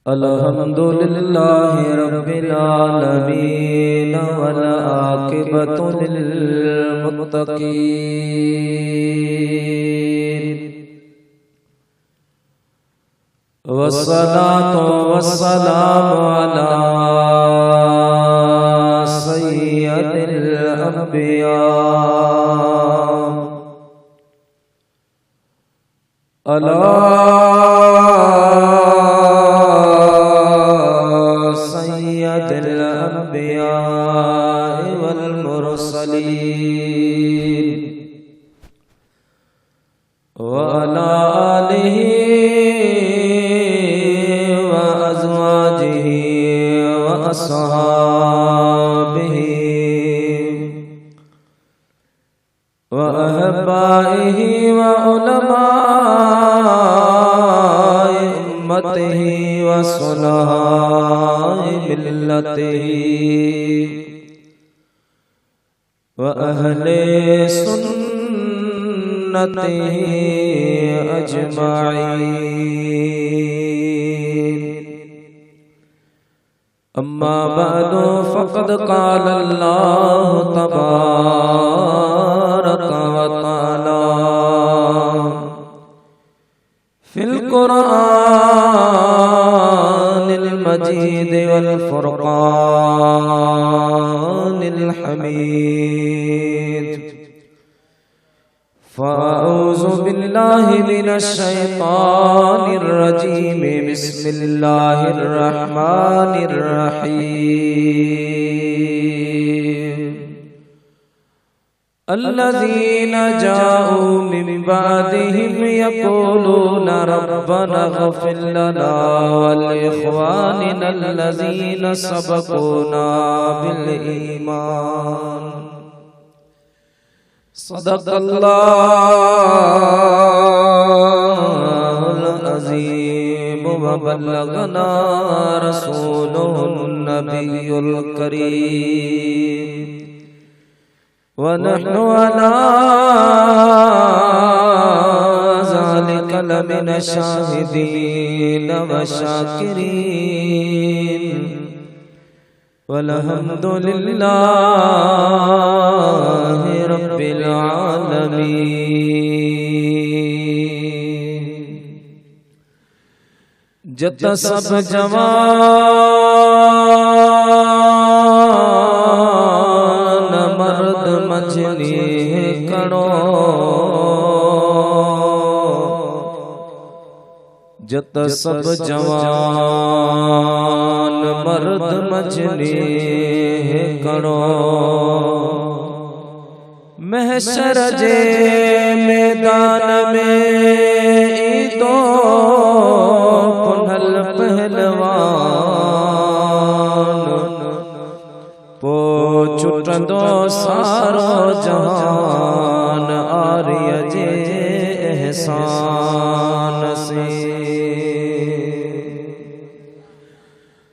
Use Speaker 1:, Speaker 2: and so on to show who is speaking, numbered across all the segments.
Speaker 1: अल्हम्दुलिल्लाहि रब्बिल आलमीन वल आक़िबतु लिल मुत्तक़ीन वस्सलातु वस्सलामु अला सय्यदिल अंबिया अला सय्यदिल अंबिया वल मुरसलीन व अला आलिहि व अज़वाजिहि व अस्हाबिहि व अहबाइहि व उलमाए उम्मतिहि व सुलहाए मिल्लतिहि व अहले सुन्नतिहि अजमाईन। अम्मा बअदु फ़क़द क़ाल अल्लाहु तबारक व तआला फिल क़ुरआनिल मजीद वल फ़ुरक़ानिल हमीद। फ़अऊज़ु बिल्लाहि मिनश शैतानिर रजीम। बिस्मिल्लाहिर रहमानिर रहीम। अल्लज़ीना जाऊ मिन बादिहिम यक़ूलूना रब्बना इग़फ़िर लना वल इख़्वानिना अल्लज़ीना सबक़ूना बिल ईमान। सदक़ल्लाहुल अज़ीम व बल्लगना रसूलुहुन नबियुल करीम व नहनु अला ज़ालिका लमिन शाहिदीन व शाकिरीन वल्हम्दुलिल्लाहि रब्बिल आलमीन। जत सब जवान मर्द मजनी करो जत सब जवान मर्द मजनी करो महशर जे मैदान में तो कुंडल पहलवान पो छुटंदो सारो जहान आर्य जे एहसान से।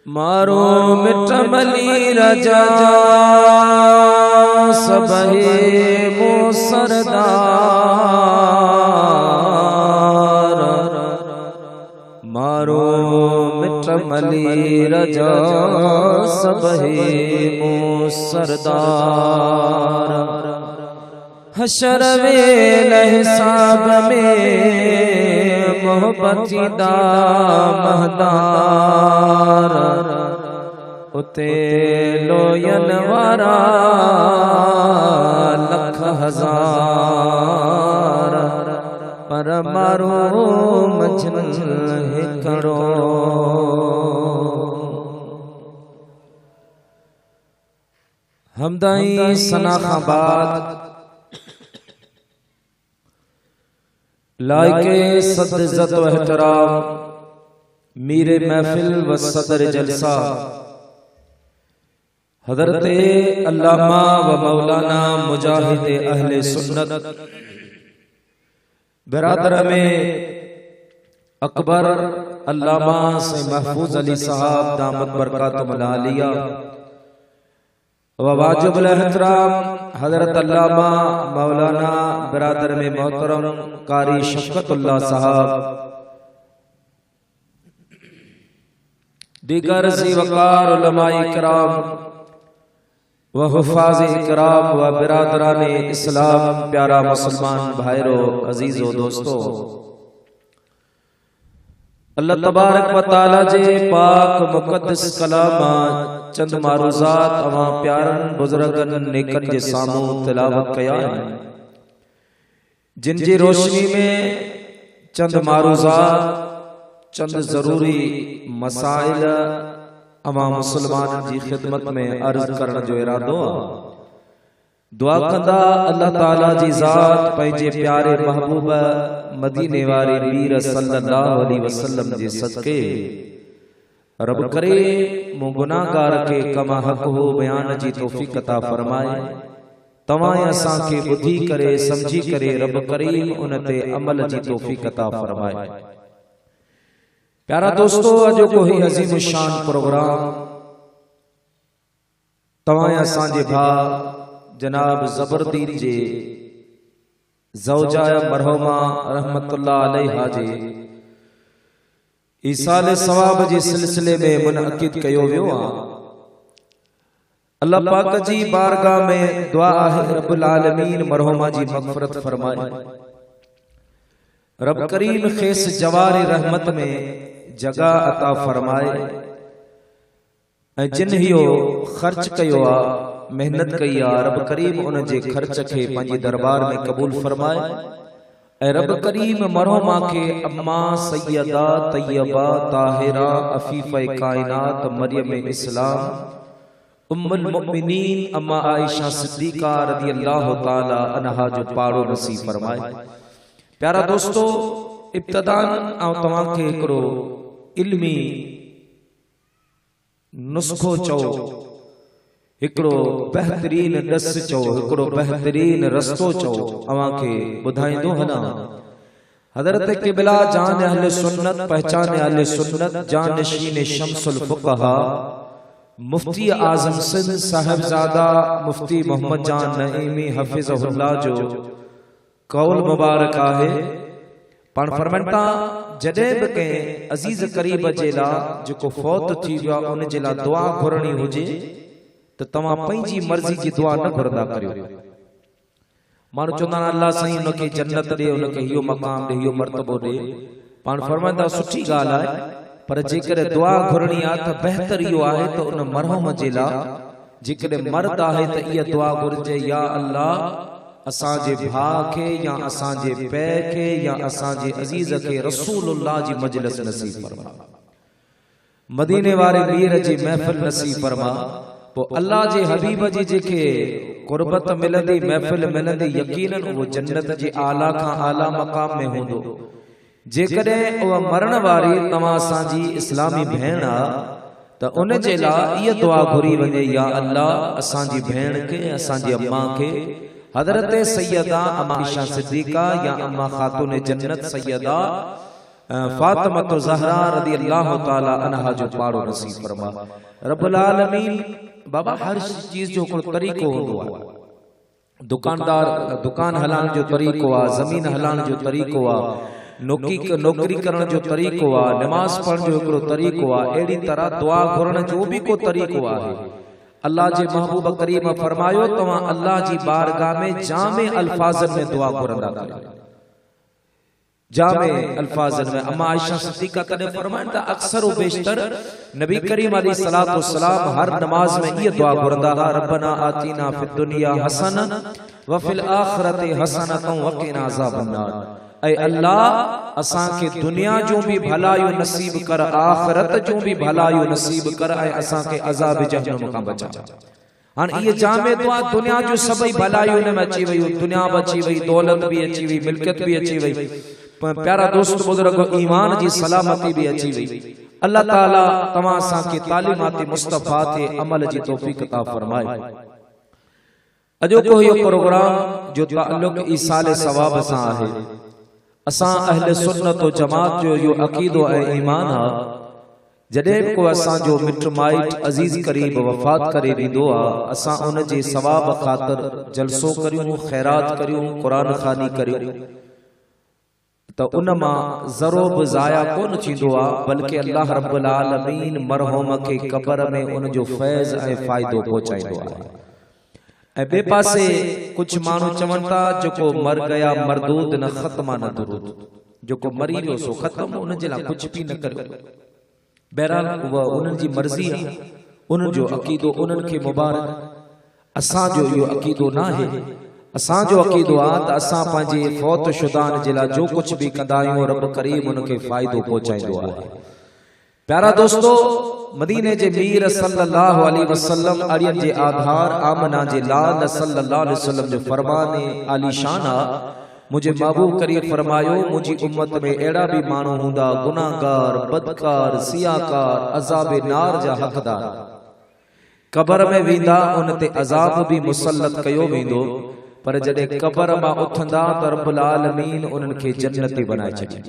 Speaker 1: मारो मिट मली रजा सबहे मो सरदार। मारो मिट मली रजा सबहे मो सरदार। हशर वेल हिसाब में मोहब्बती दा महदार। उते लोयन वारा लख हजार पर मारो मजन हिकड़ो। हमदाई सनाखाबाद लायके सद इज़्ज़त व एहतराम मीरे महफिल व सदर जलसा हज़रत अल्लामा व मौलाना मुजाहिद अहले सुन्नत बिरादर में अकबर अल्लामा से महफूज अली साहब दामत बरकातुहुल आलिया व वाजिबुल एहतराम हजरत अल्लामा मौलाना बिरादर में मोहतरम कारी शफकतुल्लाह साहब, दीगर ज़ी वक़ार उलमाए इकराम व हुफ़ाज़ इकराम व बिरादरान इस्लाम, प्यारा मुसलमान भाइरों, अजीज़ों, दोस्तों, अल्लाह तबारक व तआला जे पाक मुक़द्दस कलाम चंद मारूज़ात अवां प्यारन बुज़ुर्गन नेकन जे सामूं तिलावत कया, जिन जी रोशनी में चंद मारूज़ात, चंद ज़रूरी मसाइल अवां मुसलमान जी खिदमत में अर्ज़ करण जो इरादो आ। दुआ कंदा अल्लाह ताला जी ज़ात पंहिंजे प्यारे महबूब मदीने वारे मीर सल्लल्लाहु अलैहि वसल्लम जे सदके रब करे मूं गुनाहगार के कमा हक हो बयान जी तौफीक अता फरमाए। तवां असां खे ॿुधी करे समझी करे रब करीम उन ते अमल जी तौफीक अता फरमाए। प्यारा दोस्तों, अॼु को ही अज़ीम शान प्रोग्राम तवां असां जे भाउ जनाब ज़बरदीन जे ज़ौजा मरहुमा रहमतुल्लाह अलैहा जे ईसाल सवाब जे सिलसिले में मुनअक़िद कयो वियो आ। अल्लाह पाक जी बारगाह में दुआ आहे रब्बुल आलमीन मरहुमा जी मग़फ़िरत फरमाए। रब करीम खेस जवार रहमत में जगह अता फरमाए ऐं जिन हियो खर्च कयो आ, मेहनत कई आ, रब करीम उन जे खर्च के पंहिंजे दरबार में कबूल फरमाए ऐं रब करीम मरहुमा के अम्मा सैयदा तैयबा ताहिरा अफीफ़े कायनात मरियम इस्लाम उम्मुल मुमिनीन अम्मा आयशा सिद्दीक़ा रज़ियल्लाहु ताला अन्हा जो पाड़ो नसीब फरमाए। प्यारा दोस्तों, इब्तिदान आउं तव्हां खे हिकिड़ो इल्मी नुस्खो चओ, हिकिड़ो बेहतरीन दस चओ, हिकिड़ो बेहतरीन रस्तो चओ अवां खे ॿुधाईंदो हलां। हज़रत क़िबला जान अहले सुन्नत, पहचान अहले सुन्नत, जानशीन शम्सुल फुक़हा, मुफ्ती आज़म सिंध साहिबजादा मुफ्ती मोहम्मद जान नईमी हफ़िज़हुल्लाह जो कौल मुबारक आहे। पाण फरमाइनि जॾहिं बि कंहिं अज़ीज़ करीब जे लाइ जेको फौत थी वियो आहे उन जे लाइ दुआ घुरणी हुजे त तव्हां पंहिंजी मर्ज़ी जी दुआ न घुरंदा करियो। माण्हू चवंदा आहिनि अल्लाह साईं उनखे जन्नत ॾे, उनखे इहो मक़ाम ॾे, इहो मर्तबो ॾे। पाण फरमाईंदा सुठी ॻाल्हि आहे, पर जेकॾहिं दुआ घुरणी आहे त बहितर इहो आहे त उन मरहम जे लाइ जेकॾहिं मर्द आहे त इहा दुआ घुरिजे, या अल्लाह असांजे भाउ खे या असांजे पै खे या असांजे अज़ीज़ खे रसूलुल्लाह जी मजलिस नसीब फरमा, मदीने वारे मीर जी महफ़िल नसीब फरमा। पोइ अल्लाह जे हबीब जी जेके क़ुर्बत मिलंदी, महफ़िल मिलंदी, यकीनन उहो जन्नत जे आला खां आला मक़ाम में हूंदो। जेकॾहिं उहा मरण वारी तव्हां असांजी इस्लामी भेण आहे त उन जे लाइ इहा दुआ घुरी वञे, या अल्लाह असांजी भेण खे, असांजी अम्मा खे हज़रत सैयदा अम्मा आयशा सिद्दीक़ा या अम्मा खातून जन्नत सैयदा फातिमा ज़हरा रज़ियल्लाहु ताला अन्हा जो पाड़ो नसीब फरमा। रब्बुल आलमीन बाबा हर चीज जो को तरीक़ो हूंदो आहे। दुकानदार दुकान हलाइण जो तरीक़ो आहे, ज़मीन हलाइण जो तरीक़ो आहे, नौकरी करण जो तरीक़ो आहे, नमाज़ पढ़ण जो हिकिड़ो तरीक़ो आहे। अहिड़ी तरह दुआ घुरण जो बि को तरीक़ो आहे। अल्लाह जे महबूब करीम फरमायो तव्हां अल्लाह जी बारगाह में जामे अल्फाज़न में दुआ घुरंदा करियो। जामे अल्फाज़न में अम्मा आयशा सिद्दीक़ा कदे फरमाइनि था अक्सर व बेशतर नबी करीम अलैहिस्सलातु वस्सलाम हर नमाज में ये दुआ घुरंदा हा, रब्बना आतीना फिद दुनिया हसन व फिल आखिरति हसनतन व क़िना अज़ाबन्नार। ऐ अल्लाह असां के दुनिया जो भी भलायो नसीब कर, आखिरत जो भी भलायो नसीब कर, ऐ असां के अज़ाब जहन्नम खां बचा। हां ये जामे दुआ दुनिया जो सभई भलायो ने में अची वई, दुनिया भी अची वई, दौलत भी अची वई, मिल्कियत भी अची वई, प्यारा दोस्त बुजुर्ग ईमान जी सलामती भी अची वई। अल्लाह ताला तमाम असां के तालीमात मुस्तफा ते अमल जी तौफीक अता फरमाए। अजो को यो प्रोग्राम जो ताल्लुक ईसाल सवाब सां आहे। असां अहले सुन्नत व जमात जो यो अकीदो ऐं ईमान आ जॾहिं को असांजो मिट माइट अज़ीज़ करीब वफ़ात करे वेंदो आहे असां उन जे सवाब ख़ातिर जलसो करियूं ख़ैरात करियूं क़ुरान ख़ानी करियूं त उन मां ज़रो बि ज़ाया कोन थींदो आहे बल्कि अल्लाह रब्बुल आलमीन मरहूम खे क़ब्र में उन जो फैज़ ऐं फ़ाइदो पहुचाईंदो आहे। ऐं ॿिए पासे कुझु माण्हू चवनि था जेको मर गया मरदूद न ख़त्म न दुरूद, जेको मरी वियो सो ख़त्म, उन जे लाइ कुझु बि न करियो। बहरहाल उहा उन्हनि जी मर्ज़ी आहे, उन्हनि जो अक़ीदो उन्हनि खे मुबारक। असांजो इहो अक़ीदो न आहे। असांजो अक़ीदो आहे त असां पंहिंजे फौत शुदान जे लाइ जो कुझु बि कंदा आहियूं रब करीम उनखे फ़ाइदो पहुचाईंदो आहे। प्यारा दोस्तो, मदीने जे मीर सल्लल्लाहु अलैहि वसल्लम अड़ियन जे आधार आमना जे लाल सल्लल्लाहु अलैहि वसल्लम जो फरमान आलीशान आहे। मुझे महबूब करीम फरमायो मुझी उम्मत में एड़ा भी मानू हुंदा गुनाहगार बदकार सियाकार अजाब नार जा हकदार, कब्र में वींदा उन ते अजाब भी मुसल्लत कयो वेंदो, पर जडे कब्र मां उथंदा त रब्बुल आलमीन उनन के जन्नती बनाए छॾी।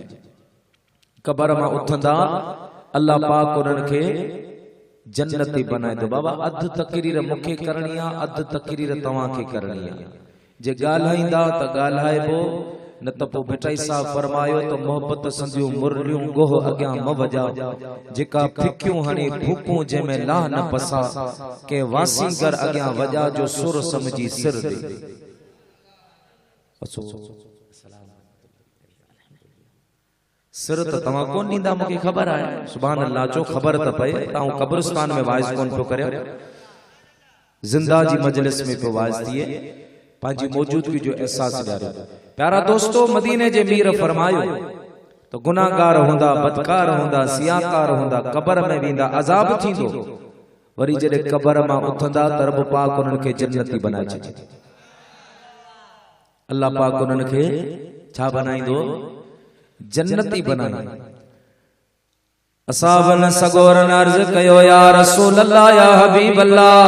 Speaker 1: कब्र मां उथंदा अल्लाह पाक उनन के जन्नती बनाए दो। बाबा अध तकरीर मूंखे करणी आहे, अध तकरीर तव्हां खे करणी आहे। जे ॻाल्हाईंदा त ॻाल्हाइबो, न त पोइ भटाई साहब फरमायो त मोहब्बत संदियूं मुरलियूं गोह अॻियां म वजा, जेका फिकियूं हणी फूकूं जंहिंमें लाह न पसा, के वासीगर अॻियां वॼा जो सुर समझी सिर दे। सिर त तव्हां कोन ॾींदा, मूंखे ख़बर आहे। सुभान अल्लाह चो, ख़बर त पए। तव्हां कब्रिस्तान में वाइज़ कोन पियो करियो, ज़िंदा जी मजलिस में पियो वाइज़ थिए, पंहिंजी मौजूदगी जो एहसास ॾियारियो। प्यारा दोस्तो, मदीने जे मीर फरमायो तो गुनाहगार हुंदा बदकार हुंदा सियाकार हुंदा कब्र में वेंदा अजाब थींदो, वरी जॾहिं कब्र मां उथंदा त रब पाक उन्हनि खे जन्नती बनाए छॾे। अल्लाह पाक उन्हनि खे छा बनाईंदो? जन्नती बनाईंदो। असाबन सगोरन अर्ज़ कयो या रसूल अल्लाह या हबीब अल्लाह,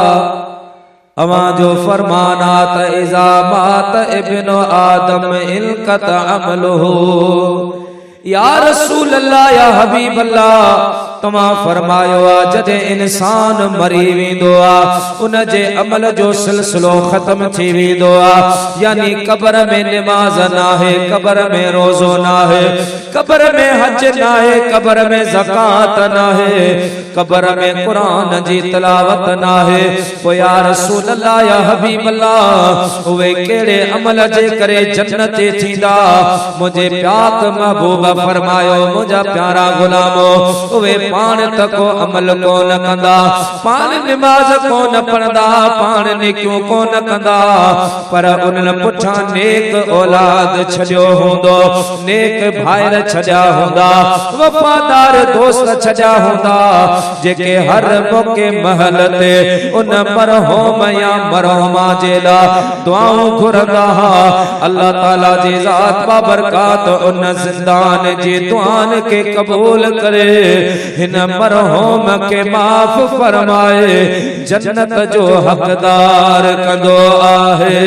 Speaker 1: अवां जो फरमानात इज़ा मात इब्न आदम इल्कत अमलुहु। या रसूल अल्लाह या हबीब अल्लाह, तमा फरमायो आ जदे इंसान मरी वेंदो आ उन जे अमल जो सिलसिलो खत्म थी वेंदो आ। यानी कब्र में नमाज ना है, कब्र में रोजो ना है, कब्र में हज ना है, कब्र में ज़कात ना है, कब्र में कुरान जी तिलावत ना है। ओ या रसूल अल्लाह या हबीब अल्लाह, वे केड़े अमल जे करे जन्नत थींदा? मुझे प्याक महबूब फरमायो, मुझा प्यारा गुलामो, वे पान तको अमल कोन कंदा, पान नमाज कोन पढ़ंदा, पान नेकियूं कोन कंदा, पर उन्हनि पुठा नेक औलाद छॾियो हूंदो, नेक भाइर छॾिया हूंदा, वफादार दोस्त छॾिया हूंदा, जेके हर मौके महल ते उन मरहूम या मरहूमा जे लाइ दुआऊं घुरंदा। अल्लाह ताला जी ज़ात बाबरकात उन ज़िंदान जी दुआन के कबूल करे, हिन मरहूम के माफ़ फरमाए, जन्नत जो हकदार कंदो आहे।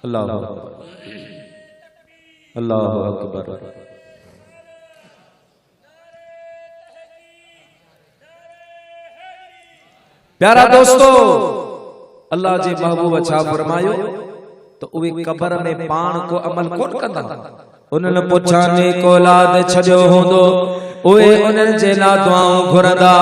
Speaker 1: अल्लाह अल्लाह अकबर। प्यारा दोस्तो, अल्लाह जे महबूब छा फरमायो तो उहे कब्र में पाण को अमल कोन कंदा, उन्हनि पुछा नेक औलाद छॾियो हूंदो, उहे उन्हनि जे लाइ दुआऊं घुरंदा।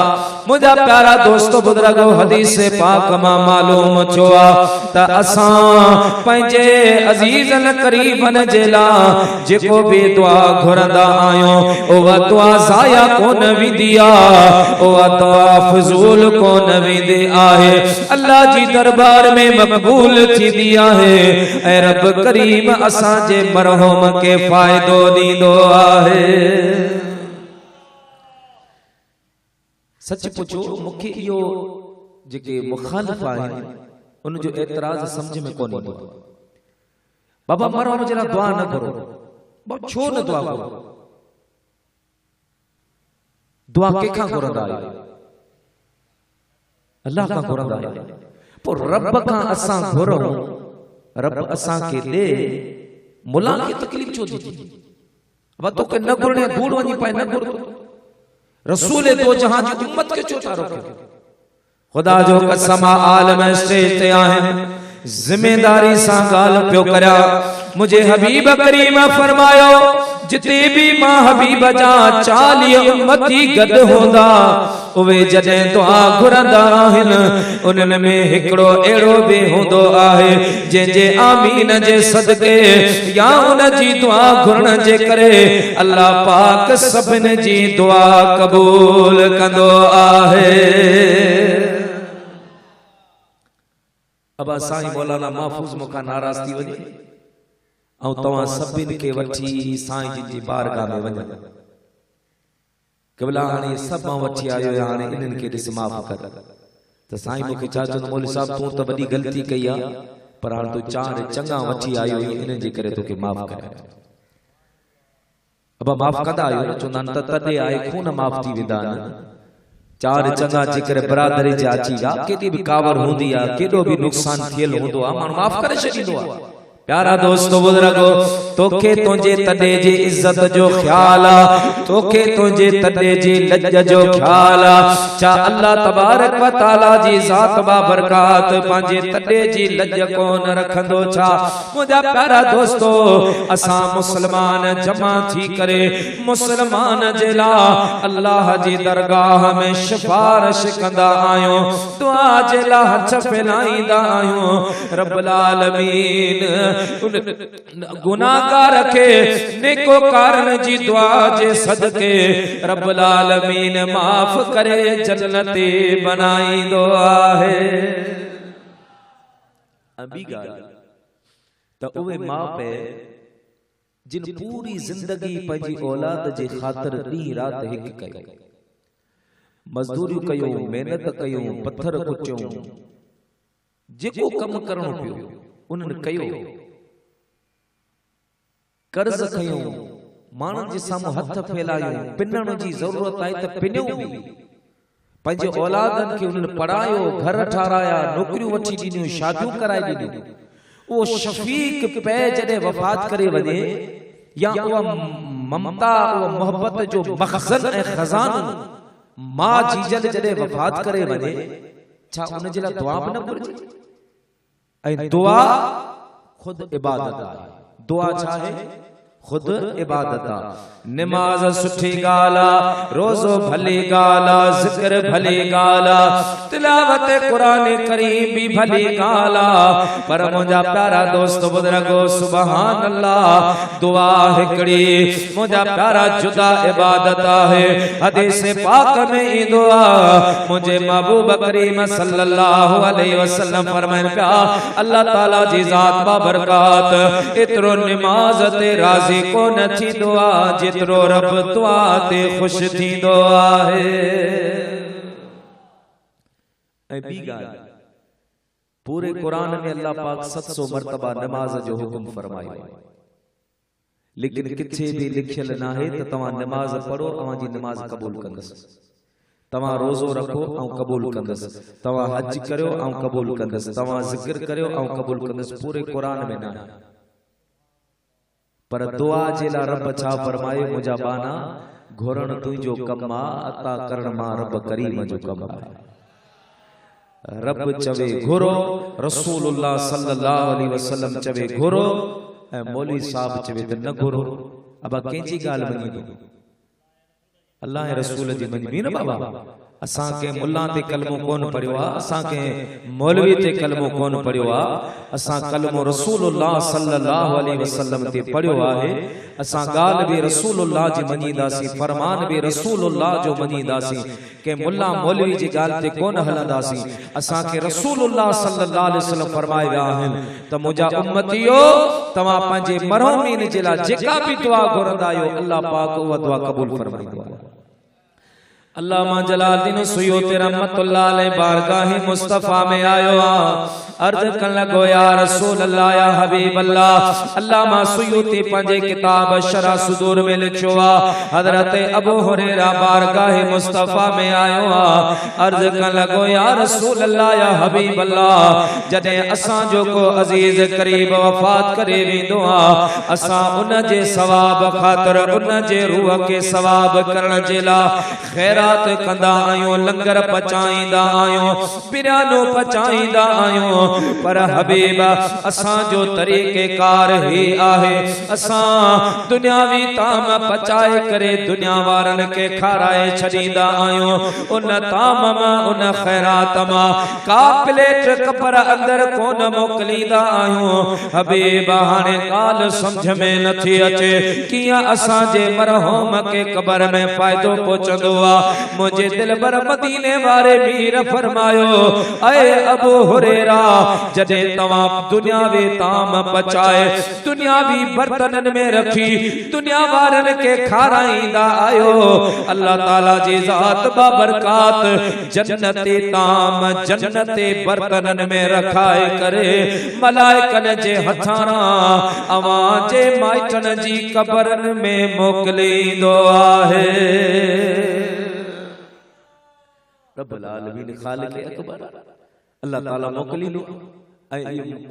Speaker 1: मुंहिंजा प्यारा दोस्तो बुज़ुर्गो, हदीस पाक मां मालूम थियो आहे त असां पंहिंजे अज़ीज़न करीबन जे लाइ जेको बि दुआ घुरंदा आहियूं, उहा दुआ ज़ाया कोन वेंदी आहे, उहा दुआ फज़ूल कोन वेंदी आहे, अल्लाह जी दरबार में मक़बूल थींदी आहे। ऐं रब करीम असांजे मरहूम खे फ़ाइदो ॾींदो आहे। सच पुछो, मूंखे इहो जेके मुखालिफ़ आहिनि उन जो एतराज़ समझ में कोन ईंदो। बाबा मरहूम जे लाइ दुआ न करो, छो न दुआ करो? दुआ कंहिंखां घुरंदा आहियो? अल्लाह खां घुरंदा आहियो। पोइ रब खां असां घुरूं, रब असां खे ॾे, मुला खे तकलीफ़ छो थी? अब तो के न घुरने दूर वनी पाए न घुर रसूल तो जहां जी उम्मत के चोथा रोके खुदा जो कसम आलम स्टेज ते आहिन जिम्मेदारी सा गाल पियो करया मुझे हबीब करीम फरमायो जिते भी मां हबीब जा 40 उम्मती गद होंदा उवे जदे दुआ घुरंदा आहिन उनन में हिकड़ो एड़ो भी होंदो आहे जे जे आमीन जे सदके या उन जी दुआ घुरण जे करे अल्लाह पाक सभिन जी दुआ कबूल कंदो आहे। अब साईं मौलाना महफूज मुखा नाराज थी वने औ तवा सभिन के वठी साईं जी जी बारगाह में वने केवला हाने सब मां वठी आयो हाने इनन के दिस माफ कर त साईं मुखे चाचो मौलवी साहब तू त बड़ी गलती कई आ पर हां तू चार चंगा वठी आयो इनन जे करे तोके माफ कर अब माफ कंदा आयो चोंदान त तदे आए खून माफ थी वेंदा चार चंगा जिक्र बरादरी जा अचीगा केडी भी कावर होंदी आ केडो भी नुकसान थियल होंदो आ मां माफ करे छडींदो आ। प्यारा दोस्तों बुजुर्गो तोखे तुझे तदे जी इज्जत जो ख्याल आ तोखे तुझे तदे जी लज जो ख्याल आ चा अल्लाह तबारक व तआला जी जात बा बरकात पांजे तदे जी लज कोन रखंदो छा। मुझा प्यारा दोस्तों असा मुसलमान जमा थी करे मुसलमान जेला अल्लाह जी दरगाह में सिफारिश कंदा आयो दुआ जेला हथ फैलाईंदा आयो रब्बुल आलमीन गुनाहगार के नेकोकारन जी दुआ जे सदके रब्बुल आलमीन माफ करे जन्नती बनाई दो आहे। अभी गाल त उवे मां पे जिन पूरी जिंदगी पंजी औलाद जे खातिर डी रात हिक कई मजदूरी कयो मेहनत कयो पत्थर कुचो जेको कम करणो पियो उनन कयो कर्ज खयो मानन जे सामू हथ फैलायो पिनण जी जरूरत आई त पिन्यो भी पंजे औलादन के उनन पढ़ायो घर ठाराया नौकरियों वठी दीनियो शादियों कराई दीनियो वो शफीक पे जदे वफात करे वने या वो ममता वो मोहब्बत जो मखज़न ए खजानो मां जीजल जदे वफात करे वने छा उन जे ला दुआ न घुरजे ऐ दुआ खुद इबादत आहे दुआ चाहे खुद इबादत नमाज सुठी गाला रोजो भली गाला जिक्र भली गाला तिलावत कुरान करीम भी भली गाला पर मुझा प्यारा दोस्त बुजुर्गो सुभान अल्लाह दुआ हिकड़ी मुझा प्यारा जुदा इबादत है हदीस पाक में ई दुआ मुझे महबूब करीम सल्लल्लाहु अलैहि वसल्लम फरमाइन पिया अल्लाह ताला जी जात बा बरकात इतरो नमाज ते राजी को न थी दुआ जितरो रब दुआ ते खुश थी दुआ है। ऐ बी गाल पूरे कुरान में अल्लाह पाक 700 मरतबा नमाज जो हुक्म फरमायो लेकिन किथे भी लिखियल ना है त तवा नमाज पढ़ो अवा जी नमाज कबूल कंदस तवा रोजो रखो औ कबूल कंदस तवा हज करो औ कबूल कंदस तवा जिक्र करो औ कबूल कंदस पूरे कुरान में ना पर दुआ जेला रब छा फरमाए मुझा बाना घोरण तुझो कमा अता करण मा रब करीम जो कमा रब चवे घोरो रसूलुल्लाह सल्लल्लाहु अलैहि वसल्लम चवे घोरो ए मौलवी साहब चवे त न घोरो अब केंची गाल मनी दो अल्लाह रसूल जी मनी न बाबा असा के मुल्ला ते कलमो कोन पढ़ियो आ असा के मौलवी ते कलमो कोन पढ़ियो आ असा कलमो रसूलुल्लाह सल्लल्लाहु अलैहि वसल्लम ते पढ़ियो आहे असा गाल भी रसूलुल्लाह जी मनीदासी फरमान भी रसूलुल्लाह जो मनीदासी के मुल्ला मौलवी जी गाल ते कोन हलंदासी असा के रसूलुल्लाह सल्लल्लाहु अलैहि वसल्लम फरमाए विया आहिन त मुजा उम्मतियो तवा पंजे मरहुमीन जेला जेका भी दुआ घुरंदा आयो अल्लाह पाक उहा दुआ कबूल फरमाईंदो आहे। अल्लामा जलालुद्दीन सुयूती रहमतुल्लाह अलैह बारगाह मुस्तफा में आयो आ अर्ज कन लगो या रसूल अल्लाह या हबीब अल्लाह। अल्लामा सुयूती पंजे किताब शरह सुदूर में लिखो आ हजरत अबू हुरैरा बारगाह मुस्तफा में आयो आ अर्ज कन लगो या रसूल अल्लाह या हबीब अल्लाह। जदे असां जो को अजीज करीब वफात करे वेंदो आ असां उन जे सवाब खातिर उन जे रूह के सवाब करण जे ला खैरात कंदा आयूं, लंगर पचाईंदा आयूं, बिरयानो पचाईंदा आयूं। पर हबीब असां जो तरीक़ेकार ही आहे असां दुनियावी ताम पचाए करे दुनिया वारन के खाराए छड़ींदा आयूं। उन ताम मां उन खैरात मां का प्लेट कबर अंदर कोन मोकलींदा आयूं। हबीब हाणे ॻाल्हि समझ में नथी अचे किया असां जे मरहूम के कबर में फायदो पहुचंदो आ। मुझे दिलबर मदीने वारे मीर फरमायो ऐ अबू हुरैरा जदे तवा दुनियावी ताम पचाए दुनियावी बर्तनन में रखी दुनिया वारन के खाराईंदा आयो अल्लाह ताला जी जात बाबरकात जन्नती ताम जन्नती बर्तनन में रखाए करे मलाइकन जे हथाना अवां जे माइटन जी कबरन में मोकलींदो आहे। रब्बुल आलमीन खालिक अकबर अल्लाह ताला मोकलींदो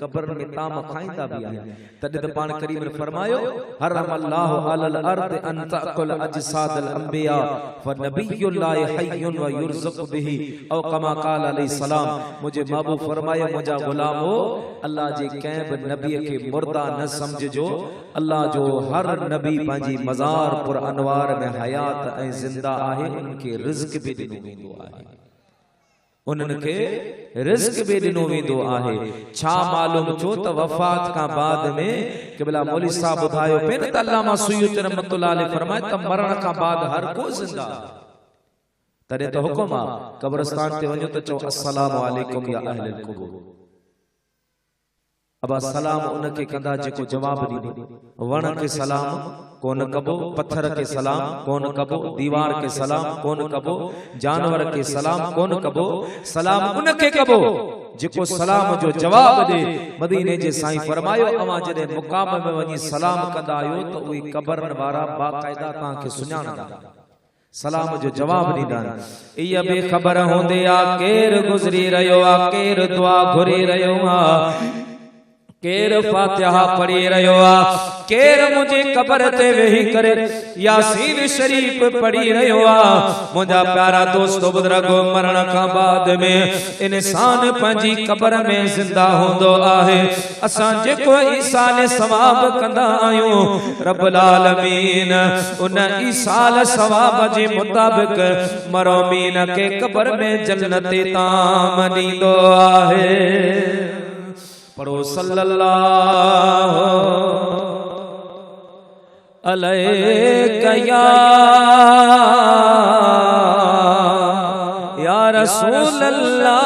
Speaker 1: कबर में ताम खाईंदा भी आहे। तॾहिं त पाण करीम ने फरमायो हरम अल्लाहु अलल अर्द अन तअकुल अजसादल अंबिया फनबियुल्लाहि हय्युन व युरज़क़ु बिही औ कमा क़ाल अलैहि सलाम। मुझे महबूब फरमाया मुझा गुलामो अल्लाह जे कंहिं बि नबी के मुर्दा न समझजो। अल्लाह जो हर नबी पंहिंजी मज़ार पुर अनवार में हयात ऐं जिंदा आहे उनके रिज़्क़ भी ॾिनो वेंदो आहे उनके रिज़्क़ भी ॾिनो वेंदो आहे। छा मालूम छो त वफ़ात का बाद में क़िबला मौलवी साहब ॿुधायो पे न त अल्लामा सुयूती रहमतुल्लाह अलैहि फरमाए त मरण का बाद हर को जिंदा तॾहिं त हुकुम आ कब्रिस्तान ते वञो त चओ अस्सलामु अलैकुम या अहलल क़ुबूर। अब सलाम उनके कंदा जेको जवाब ॾींदो। वण के सलाम कोन कबो, पत्थर के सलाम कोन कबो, दीवार के सलाम कोन कबो, जानवर के सलाम कोन कबो। सलाम उनके कबो जेको सलाम जो जवाब दे। मदीने जे साईं फरमायो अवां जदे मुकाम में वञी सलाम कंदा आहियो त उहे कबरन वारा बाक़ायदा तव्हां खे सुञाणंदा सलाम जो जवाब ॾींदा। इहा बेखबर हूंदे आ केर गुज़री रहियो आ, केर दुआ घुरी रहियो आ, केर फातिहा पढ़ी रहियो आ, केर मुझे कबर ते वेही करे यासीन शरीफ पढ़ी रहियो आ। मुझा प्यारा दोस्तों बुजुर्गो मरण का बाद में इंसान पंहिंजी कबर में जिंदा होंदो आहे। असां जेको ईसाल सवाब कंदा आहियूं रब्बुल आलमीन उन ईसाल सवाब जे मुताबिक मरोमीन के कबर में जन्नती ताम ॾींदो आहे। पढ़ो सल्लल्लाहु अलैका या रसूल अल्लाह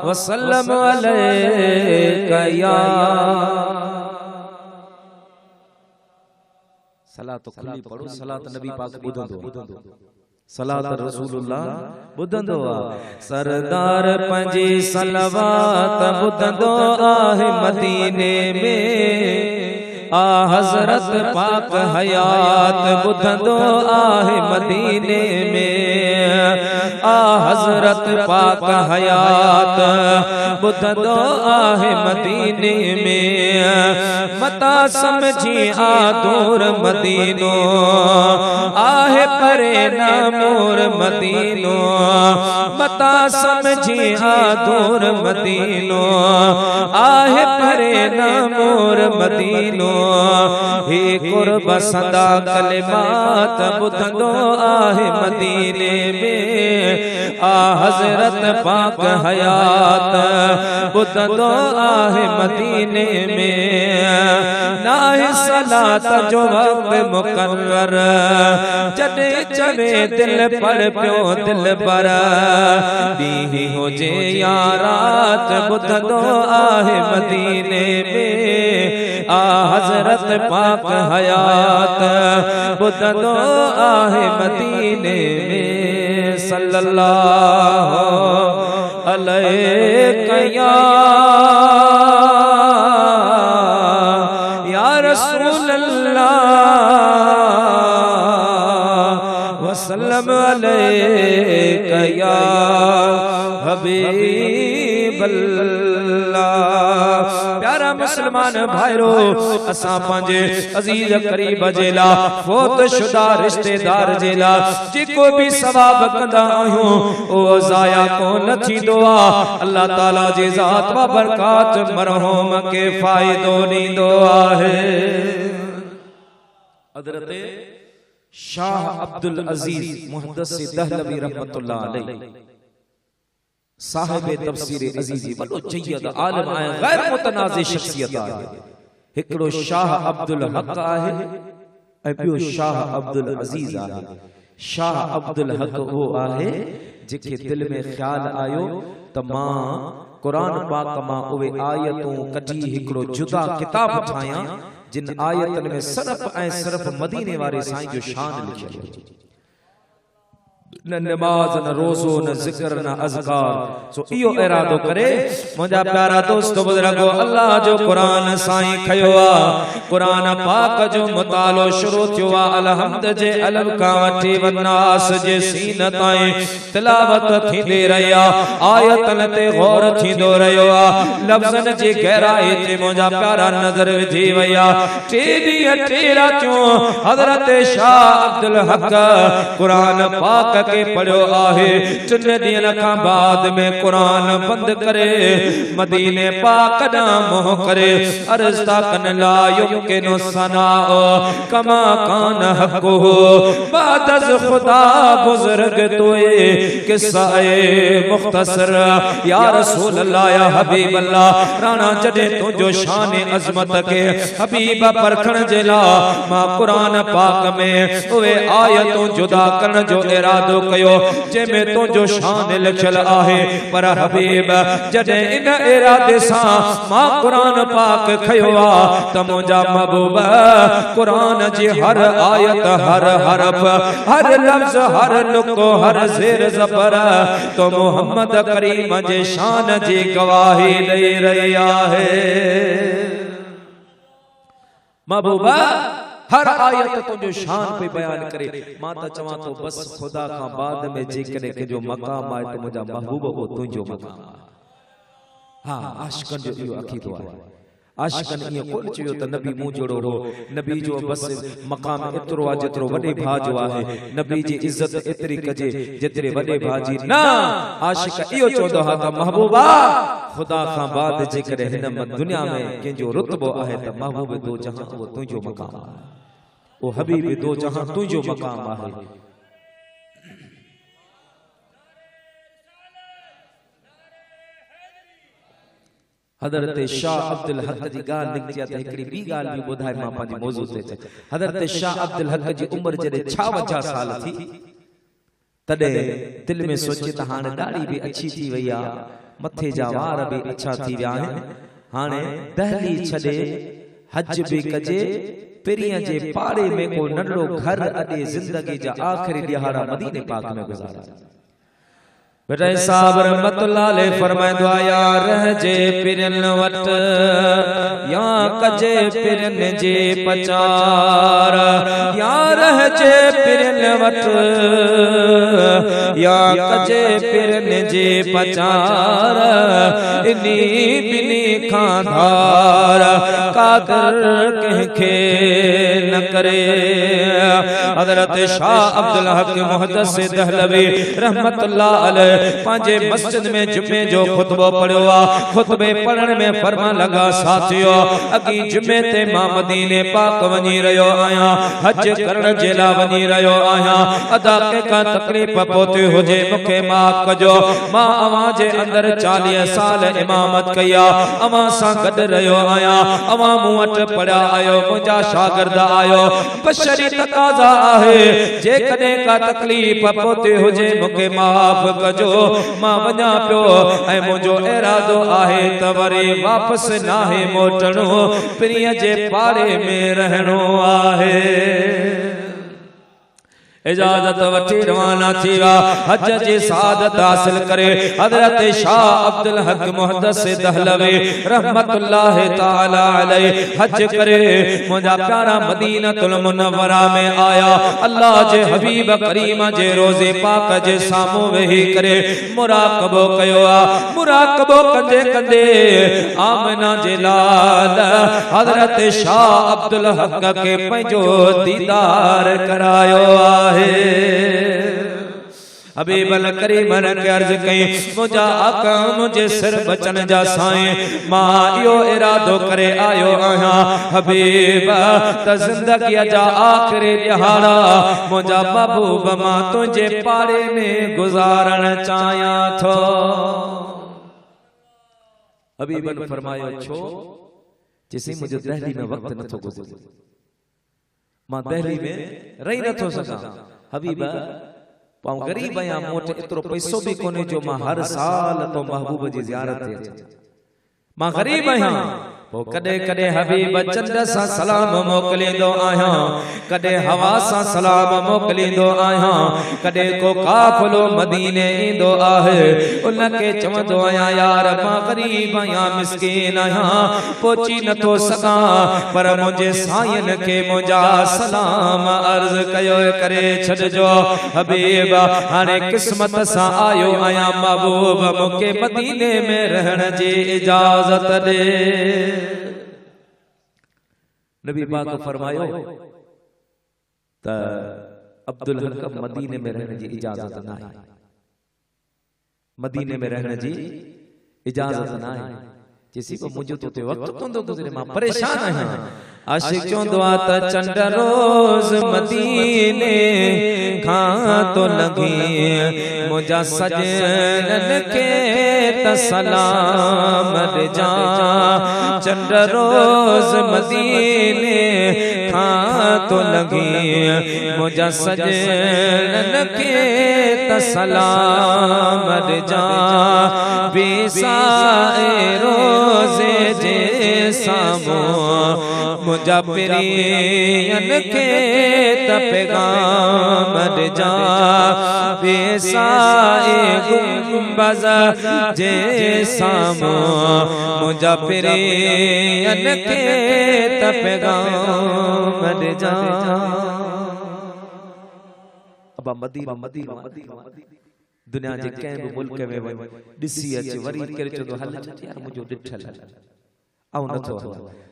Speaker 1: वसल्लम अलैका या। सलात खुली पढ़ो, सलात नबी पाक ॿुधंदो, सलात रसूलुल्लाह ॿुधंदो आ। सरदार पंहिंजी सलवात ॿुधंदो आहे मदीने में आ हज़रत पाक हयात ॿुधंदो आहे मदीने में आ हज़रत पाक हयात ॿुधंदो आहे मदीने में। मता समझी आ दूर मदीनो आहे परे न मोर मदीनो। मता समझी आ दूर मदीनो आहे परे न मोर मदीनो। हे कुर्ब सदा कलिमात ॿुधंदो आहे मदीने में आ हज़रत पाक हयात ॿुधंदो आहे मदीने में। नाहे सलात जो वक्त मुकर्रर जॾे चवे दिल पर पियो दिल पर ॾींहुं हुजे या रात ॿुधंदो आहे मदीने में आ हज़रत पाक हयात ॿुधंदो आहे मदीने में। सल्लल्लाहु अलैका या रसूल अल्लाह वसल्लम अलैका या हबीब अल्लाह। प्यारा मुसलमान भाईरो, असां पंहिंजे अजीज करीब जेला फोत शुदा रिश्तेदार जेला जेको भी सवाब कंदा आहियूं ओ ज़ाया कोन थींदो आ। अल्लाह ताला जी ज़ात व बरकात मरहूम के फ़ाइदो ॾींदो आहे। हज़रत शाह अब्दुल अजीज मुहद्दिस दहलवी रहमतुल्लाह अलैह साहिब तफसीर अजीजी वॾो जय्यद आलिम आहे, गैर मुतनाज़ि शख्सियत आहे। हिकिड़ो शाह अब्दुल हक आहे ऐं ॿियो शाह अब्दुल अजीज आहे। शाह अब्दुल हक वो आहे जेके दिल में ख्याल आयो त मां कुरान पाक मां उहे आयतूं कढी हिकिड़ो जुदा किताब ठाहियां जिन आयतन में सिर्फ ऐं सिर्फ मदीने वारे साईं जो शान लिखियल आहे। न नमाज न रोज़ो न जिक्र न अज़कार, सो इहो इरादो करे मुंहिंजा प्यारा दोस्त बुज़ुर्गो अल्लाह जो कुरान साईं खयो आ। कुरान पाक जो मुतालो शुरू थियो आ। अलहम्द जे अलफ खां वठी वन्नास जे सीन ताईं तिलावत थींदी रही आ। आयतन ते गौर थींदो रहियो आ। लफ़्ज़न जी गहराई ते मुंहिंजा प्यारा नज़र विझी वई आ। टे ॾींहं टे रातियूं हज़रत शाह अब्दुल हक कुरान पाक के पढ़ियो आहे। टिन ॾींहंनि खां बाद में कुरान बंद करे मदीने पाक ॾांहुं मुंहुं करे अर्ज़ था कनि ला युमकिनु सनाउ कमा कान हक़ुहु बादज़ खुदा बुज़ुर्ग तोए किस्साए मुख़्तसर या रसूल अल्लाह या हबीब अल्लाह। राणा जॾहिं तुंहिंजो शान अज़मत के हबीब परखण जे लाइ मां कुरान पाक में उहे आयतूं जुदा करण जो इरादो कयो जंहिंमें तुंहिंजो शान लिखियल आहे। पर हबीब जॾहिं इन इरादे सां मां कुरान पाक खयो आ त मुंहिंजा महबूब कुरान जी हर आयत हर हरफ हर लफ्ज़ हर नुक्तो हर ज़ेर ज़बर तो मोहम्मद करीम जे शान जी गवाही ॾेई रही आहे। महबूबा हर आयत तुझो शान पे बयान करे। मां त चवां तो बस खुदा का बाद में जेकॾहिं कंहिंजो मक़ाम आहे त मुंहिंजा महबूब वो तुंहिंजो मक़ाम आहे। हाँ, आशिक़नि जो इहो अक़ीदो आहे। आशिक़नि ईअं कोन चयो त नबी मूं जहिड़ो हो। नबी जो बस मक़ाम एतिरो आहे जेतिरो वॾे भाउ जो आहे। नबी जी इज़त एतिरी कजे जेतिरे वॾे भाउ जी न। आशिक़ इहो चवंदो आहे त महबूबा खुदा खां बाद जेकॾहिं हिन दुनिया में कंहिंजो रुतबो आहे त महबूब दो जहां उहो तुंहिंजो मक़ाम आहे। ओ हबीब दो जहां तुंहिंजो मक़ाम आहे। हज़रत शाह अब्दुल हक जी गाल निकती आहे त हिकड़ी बी गाल भी ॿुधाए मां पंहिंजी मौजू ते अचे। हज़रत शाह अब्दुल हक जी उम्र जॾहिं 56 साल थी तॾहिं दिल में सोचे त हाणे ॾाढ़ी भी अच्छी थी वई आहे, मथे जा वार भी अच्छा थी विया आहिनि, हाणे दहली छॾे हज भी कजे, पिरीअ जे पाड़े में को नंढो घर अॾे ज़िंदगी जा आख़िरी ॾिहाड़ा मदीने पाक में गुज़ारा। बेटा साहब रहमतुल्लाह अलैह फरमाइंदो आहे या रहजे पिरन वट या कजे पिरन जे पचार, या रहजे पिरन वट या कजे पिरन जे पचार, इनी बिनी खां धार कादर कंहिंखे न करे। हज़रत शाह अब्दुल हक मुहद्दिस दहलवी रहमतुल्लाह अलैह पांजे मस्जिद में जुमे जो खुतबो पढ़ियो आ। खुतबे पढ़ण में फरमा लगा साथियो अगी जुमे ते मां मदीने पाक वञी रहियो आहियां, हज करण जे लाइ वञी रहियो आहियां। अदा का तकलीफ़ पहुती हुजे मूंखे माफ़ कजो। मां अवां जे अंदर 40 साल इमामत कई आ, अवां सां गॾु रहियो आहियां, अवां मूं वटि पढ़िया आहियो, मुंहिंजा शागिर्द आहियो। बशरी तकाज़ा आहे जेकॾहिं का तकलीफ़ पहुती हुजे मूंखे माफ़ कजो। मां वञा पियो ऐं मुंहिंजो इरादो आहे त वरी वापसि नाहे मोटणो, पिरीअ जे पाड़े में रहणो आहे। इजाजत वठी रवाना थी वा हज जी सादत हासिल करे। हजरत शाह अब्दुल हक मुहद्दिस दहलवी रहमतुल्लाह ताला अलैहि हज करे। मुझा प्यारा मदीनतुल मुनव्वरा में आया। अल्लाह जे हबीब करीम जे रोज़े पाक जे सामू वेही करे मुराकबो कयो आ। मुराकबो कंदे कंदे आमना जे लाल हजरत शाह अब्दुल हक के पंजो दीदार करायो आहे। हबीबल करीमन के अर्ज कई मुझा आका मुझे सिर बचन जा साईं मां यो इरादो करे आयो आया। हबीब त जिंदगी जा आखिरी दिहाड़ा मुझा महबूब मां तुझे पारे में गुजारण चाया थो। हबीबन फरमायो छो जिसे मुझे दिल्ली में वक्त न थो गुजरे मां दिल्ली में रही न थो सका। हबीब पाऊं गरीब आया मोट इतरो पैसो भी कोने जो मां हर साल तो महबूब जी ज़ियारत ते मां गरीब आया। पो कदे कदे हबीब चंद सा सलाम मोकलींदो आया। कदे हवा सा सलाम मोकलींदो आया। कदे को काफिलो मदीने ईंदो आहे उनके चवंदो आया यार मां गरीब आया मिस्कीन आया पहुंची न थो सका पर मुझे सायन के मुझा सलाम अर्ज कयो करे छॾजो। हबीब हाने किस्मत सा आयो आया महबूब मुके मदीने में रहण जी इजाजत दे। नबी पाक फरमायो त अब्दुल हक मदीने में रहने की इजाजत ना है। मदीने में रहने की इजाजत ना है। जिसी को मुझे तो वक्त तो गुजरे मां परेशान है। आशिक चोंदो त चंड रोज मदीने खां तो लगी मुझा सजनन के त सलाम जा। चंड रोज मदीने खां तो लगी मुझा सजनन के त सलाम जा। बेसाए रोजे जे सामो मुझा प्रियन के त पैगाम जा। बेसाए गुंबज जे सामो मुझा प्रियन के त पैगाम जा। अब मदीना दुनिया जे कंहिं बि मुल्क में वञ ॾिसी अचे वरी केरु चवंदो हल यार मुंहिंजो ॾिठल ऐं नथो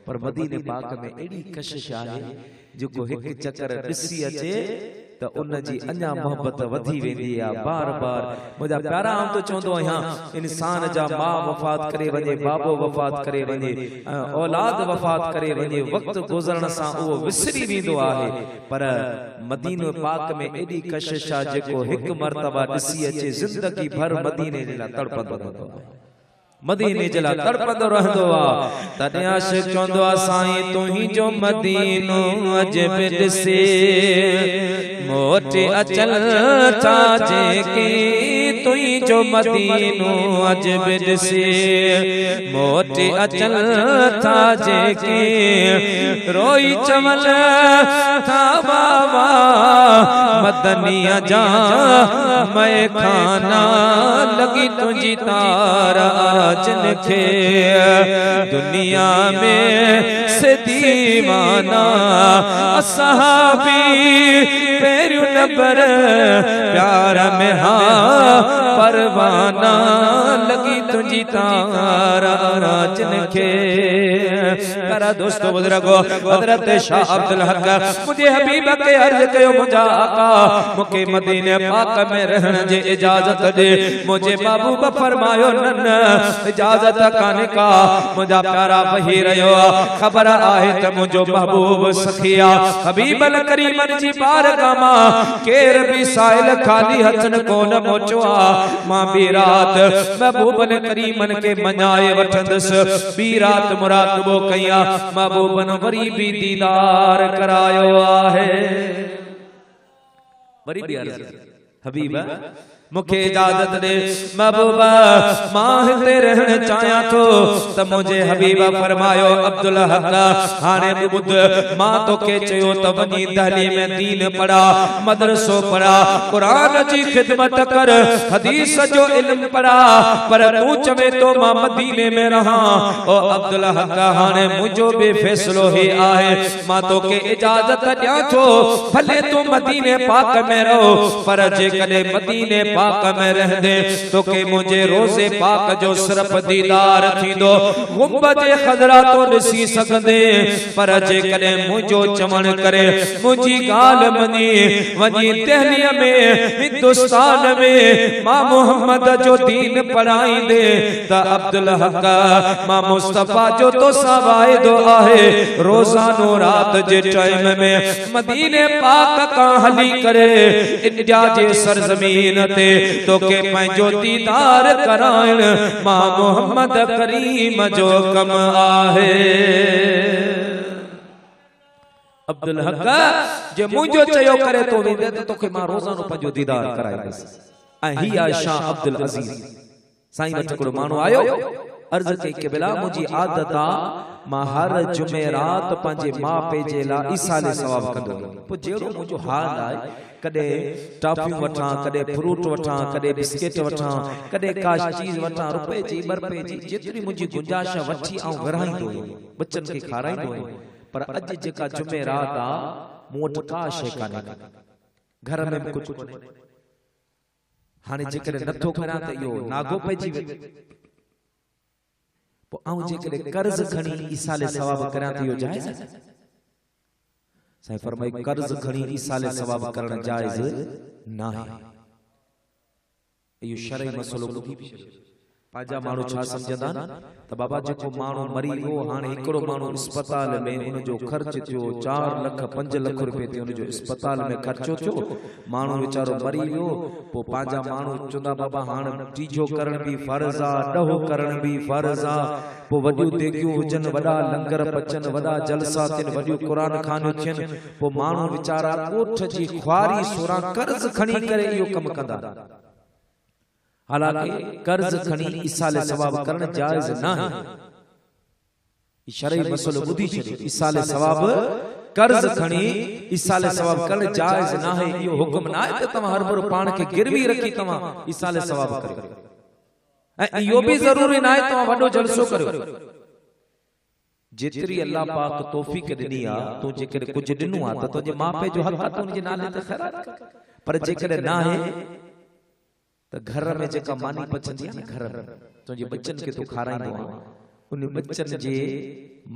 Speaker 1: पर मदीने पाक में एड़ी कशिश आहे जेको हिकु चक्कर ॾिसी अचे त उन जी अञा मोहब्बत वधी वेंदी आहे बार बार। मुंहिंजा प्यारा आम तो चवंदो आहियां इंसान जा मां वफ़ात करे वञे बाबो वफ़ात करे वञे औलाद वफ़ात करे वञे वक्त गुज़रण सां उहो विसरी वेंदो आहे पर मदीनो पाक में एड़ी कशिश आहे जेको हिकु मर्तबा ॾिसी अचे ज़िंदगी भर मदीने जे लाइ तड़पंदो रहंदो आहे। मदीने जे लाइ तड़पंदो रहंदो आहे। तॾहिं आशिक़ चवंदो आहे साईं तूं ही जो मदीनो अॼु बि ॾिसे मोटे अचल था जेके तुई जो मदीनो अज बिदसे मोटे अचल था जेके रोई चमल था बाबा मदनिया जा मैं खाना लगी तुझी तारा जिनके दुनिया में से दीवाना असहाबी पेरु नबर प्यार में हाँ परवाना लगी तुझी तारा जिनके। तारा दोस्तों बुजुर्गो हजरत शाह अब्दुल हक मुझे हबीब के अर्ज कयो मुझा आका मुके मदीने पाक में रहने जे इजाजत दे। मुझे महबूब फरमायो नन इजाजत काने का मुझा प्यारा वही रहो खबर आहे त मुझो महबूब सखिया हबीबल करीमन जी बारगाह मां केर भी साइल खाली हथन कोन पहुंचो मां बी रात महबूबन करीमन के मनाए वठंदस बी रात मुराकबो कया महबूबन वरी भी दीदार करायो आहे। वरी भी अर्ज हबीब मुखे इजाजत दे महबूबा मां हिते रहण चाहियां थो त मुझे हबीबा फरमायो अब्दुल हक हाने बुध मां तोखे चयो त वञी दहली में दीन पढ़ा मदरसो पढ़ा कुरान जी खिदमत कर हदीस जो इल्म पढ़ा पर तू चवे तो मां मदीने में रहा ओ अब्दुल हक हाने मुझो बे फैसलो ही आहे मां तोखे इजाजत दियां थो भले तू मदीने पाक में रहो पर जे कदे मदीने पाक में रहंदे तोखे मुझे रोज़े पाक जो सिर्फ दीदार थींदो गुंबद खजरा तो ॾिसी सघंदे पर जे कदे मुझो चवण करे मुझी गाल मनी वनी दिल्ली में हिंदुस्तान में मां मोहम्मद जो दीन पढ़ाईंदे त अब्दुल हक मां मुस्तफा जो तो वायदो आहे रोजानो रात जे टाइम में मदीने पाक का हली करे इंडिया जे सरजमीन ते तोखे पंहिंजो दीदार कराइण मां मोहम्मद करीम जो कम आहे अब्दुल हक जे मुंहिंजो चयो करे तो वेंदे त तोखे मां रोज़ानो पंहिंजो दीदार कराईंदुसि ऐं ही आहे शाह अब्दुल अजीज साईं वटि हिकिड़ो माण्हू आयो अर्ज़ कई कि बिला मुझी आदत आ मां हर जुमेरात पंहिंजे मां पे जे लाइ ईसाले सवाब कंदो पोइ जहिड़ो मुंहिंजो हाल आहे कॾहिं टॉफियूं वठां कॾहिं फ्रूट वठां कॾहिं बिस्किट वठां कॾहिं का चीज़ वठां रुपए जी ॿ जी जेतिरी मुंहिंजी गुंजाइश वठी ऐं विरहाईंदो बच्चनि खे खाराईंदो पर अॼु जेका जुमेरात आ मूं वटि का शइ कान्हे घर में कुझु हाणे जेकॾहिं नथो करियां त इहो नागो पइजी वेंदो पोइ जेकॾहिं कर्ज़ खणी ईसाले सवाब करियां त इहो जाइज़ साईं फरमाई कर्ज़ खणी ईसाले सवाब करण जाइज़ नाहे इहो शरई मसलो ॿुधी पाजा माण्हू छा सम्झंदा त बाबा जेको माण्हू मरी वियो हाणे हिकिड़ो माण्हू अस्पताल में हुन जो ख़र्च थियो 4 लख 5 लख रुपए ते हुन जो अस्पताल में ख़र्चो थियो माण्हू वीचारो मरी वियो पोइ पंहिंजा माण्हू चवंदा बाबा हाणे टीजो करण बि फर्ज़ आहे ॾहो करण बि फर्ज़ आहे पोइ वॾियूं देगियूं हुजनि वॾा लंगर पचनि वॾा जलसा थियनि वॾियूं क़ुरान खानियूं थियनि पोइ माण्हू वीचारा ॻोठ जी ख्वारी सोरां कर्ज़ खणी करे इहो कमु कंदा हालांकि कर्ज खणी ईसाले सवाब करण जायज ना है शरई मसलो बुधी छॾियो ईसाले सवाब कर्ज खणी ईसाले सवाब करण जायज ना है इहो हुक्म ना है त तव्हां हर भरो पाण खे गिरवी रखी तव्हां ईसाले सवाब करियो ऐं इहो बि ज़रूरी ना है तव्हां वॾो जलसो करियो जेतिरी अल्लाह पाक तौफीक ॾिनी आ तूं जेकॾहिं कुझु ॾिनो आहे त तुंहिंजे माउ पीउ जो हक़ आहे तुंहिंजे नाले ते ख़ैरात पर जेकॾहिं ना आहे तो घर में जेका मानी पचंदी है घर में तुझे बच्चन के तू खाराइंदो उन बच्चन जे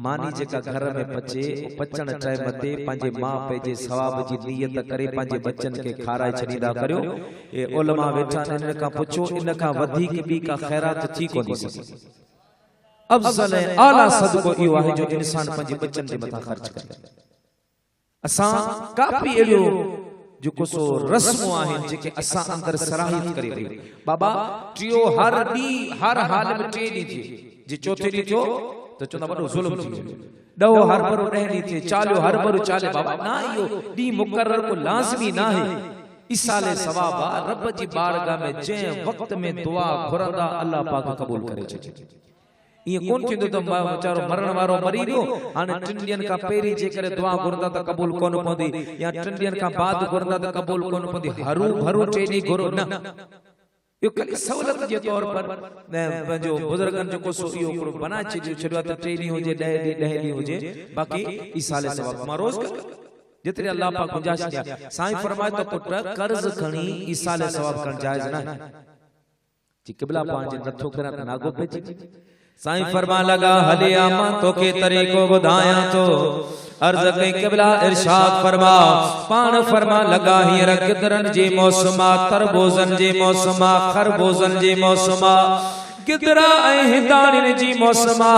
Speaker 1: मानी जेका घर में पचे पचण टाइम ते पंहिंजे मां पे जे सवाब जी नियत करे पंहिंजे बच्चन के खाराए छॾींदा करियो ए उलमा वेठा इन का पुछो इन का वधीक बि का खैरात थी कोनी सके अफजल आला सदको इहो आहे जो इंसान पंहिंजे बच्चन जे मथा ख़र्च करे असां काफ़ी एड़ो जो सो रस्मो आहिनि जेके असां अंदर सराहित करे रही बाबा टियो हर डी हर हाल में 3 ॾींहं थिए जे चौथे ॾींहुं थियो त चवंदा वॾो ज़ुल्म थी वियो ॾहो हर भरो 10 ॾींहं थिए चालियो हर भरो चाले बाबा ना इहो ॾींहुं मुक़रर को लाज़मी ना है ईसाले सवाब रब जी बारगाह में जंहिं वक़्त में दुआ घुरंदा अल्लाह पाक क़बूल करे छॾे ये कौन थींदो त बेचारो मरण वारो मरी वियो हाणे 3 ॾींहंनि खां पहिरीं जेकर दुआ घुरंदा त क़बूल कोन पवंदी या 3 ॾींहंनि खां बाद घुरंदा त क़बूल कोन पवंदी हरू भरू 3 ॾींहं घुरो न यो कली सहूलियत जे तौर पर पंहिंजो बुजुर्गनि जो सो इहो हिकिड़ो बनाए छॾियो त 3 ॾींहं हुजे 10 ॾींहं हुजे बाक़ी ईसाले सवाब मां रोज़ जेतिरे अल्लाह पाक गुंजाइश ॾिया साईं फरमाए त पुट कर्ज़ खणी ईसाले सवाब करण जायज़ न आहे जी क़िबला पंहिंजे नथो करण नागो पइजी साईं फरमा लगा हले आमा तोखे तरीक़ो ॿुधायां तो अर्ज़ कई क़िबला इरशाद फरमा पाण फरमा लगा हींअर गिदरन जे मौसम तरबूजन जे मौसम खरबूजन जे मौसम गिदरा ऐं हिंदाणियुनि जी मौसम आ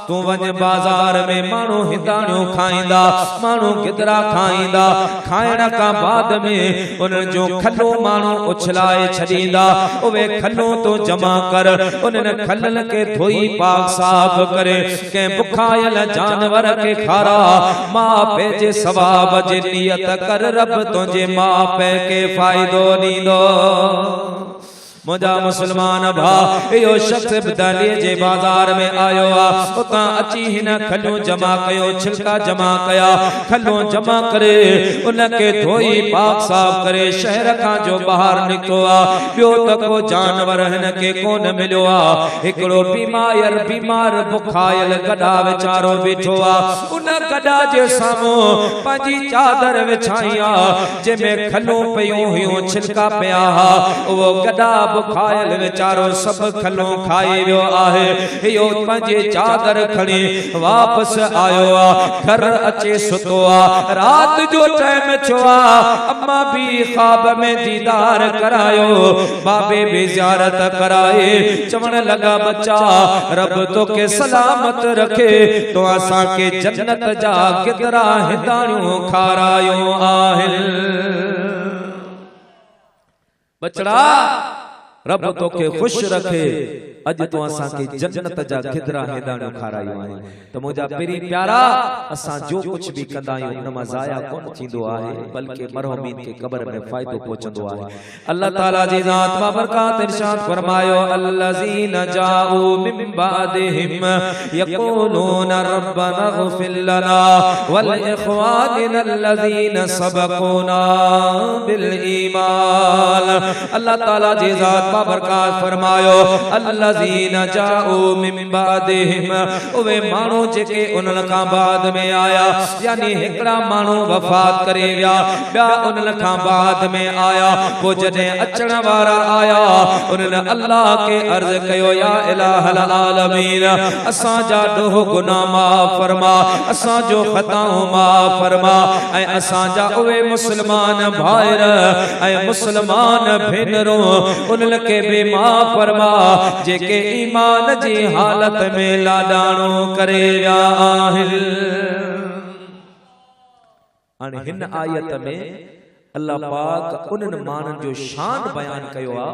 Speaker 1: तू वञ बाज़ार में माण्हू हिंदाणियूं खाईंदा माण्हू गिदरा खाईंदा खाइण खां बाद में उन्हनि जो खलो माण्हू उछलाए छॾींदा उहे खलो तो जमा कर उन्हनि खलनि खे धोई पाक साफ़ करे कंहिं बुखायल जानवर के खारा मां पंहिंजे सवाब जी नियत कर रब तुंहिंजे मां पे के फ़ाइदो ॾींदो मुझा मुसलमान भा यो शख्स बदालिए जे बाजार में आयो आ उतां अची हिन खलो जमा कयो छिलका जमा कया खलो जमा करे उनके धोई पाक साफ करे शहर का जो बाहर निकतो आ बियो त को जानवर हिन के कोन मिलियो आ हिकड़ो बीमार बुखायल गड़ा विचारो बैठो आ उन गड़ा जे सामो पाजी चादर विछाई आ जेमे खलो पयो हुयो छिलका पया वो गड़ा बुखायल विचारो सब खलो खाई वियो आहे यो पंहिंजे चादर खणी वापस आयो आ घर अचे सुतो आ रात जो टाइम थियो आ अम्मा भी ख्वाब में दीदार करायो बाबे भी ज़ियारत कराए चवण लगा बच्चा रब तो के सलामत रखे तो असा के जन्नत जा गिदरा हिंदाणियूं खारायो आहिन बचड़ा रब तो के खुश रखे अज तो असा के जन्नत जा गिदरा हिंदाणियूं खारायो आहिन तो मुझा पेरी प्यारा असा जो कुछ भी कंदा आहियूं उन मां ज़ाया कोन थींदो आहे बल्कि मरहुमीन के कब्र में फायदो पहुंचंदो आहे अल्लाह ताला जी ज़ात बाबरकात इरशाद फरमायो अल्लज़ीना जाऊ मिन बादिहिम यक़ूलूना रब्बना इग़फिर लना वल इख़वानिना अल्लज़ीना सबक़ूना बिल ईमान अल्लाह ताला जी ज़ात बाबरकात फरमायो अल्लज़ीना जाऊ मिन बादिहिम उवे माण्हू जेके उन्हनि खां बाद में आया यानी हिकड़ा माण्हू वफ़ात करे विया ॿिया उन्हनि खां बाद में आया पोइ जॾहिं अचण वारा आया उन्हनि अल्लाह के अर्ज़ कयो या इलाहल आलमीन असां जा ॾोह गुनाह माफ़ फरमा असां जो ख़ताऊं माफ़ फरमा ऐं असां जा उहे मुस्लमान भाइर ऐं मुस्लमान भेनरूं उन्हनि के भी माफ़ फरमा जेके ईमान जी हालत में लाडाणो करे विया आहिन हाणे हिन आयत में अल्लाह पाक उन्हनि माण्हुनि जो शान बयान कयो आ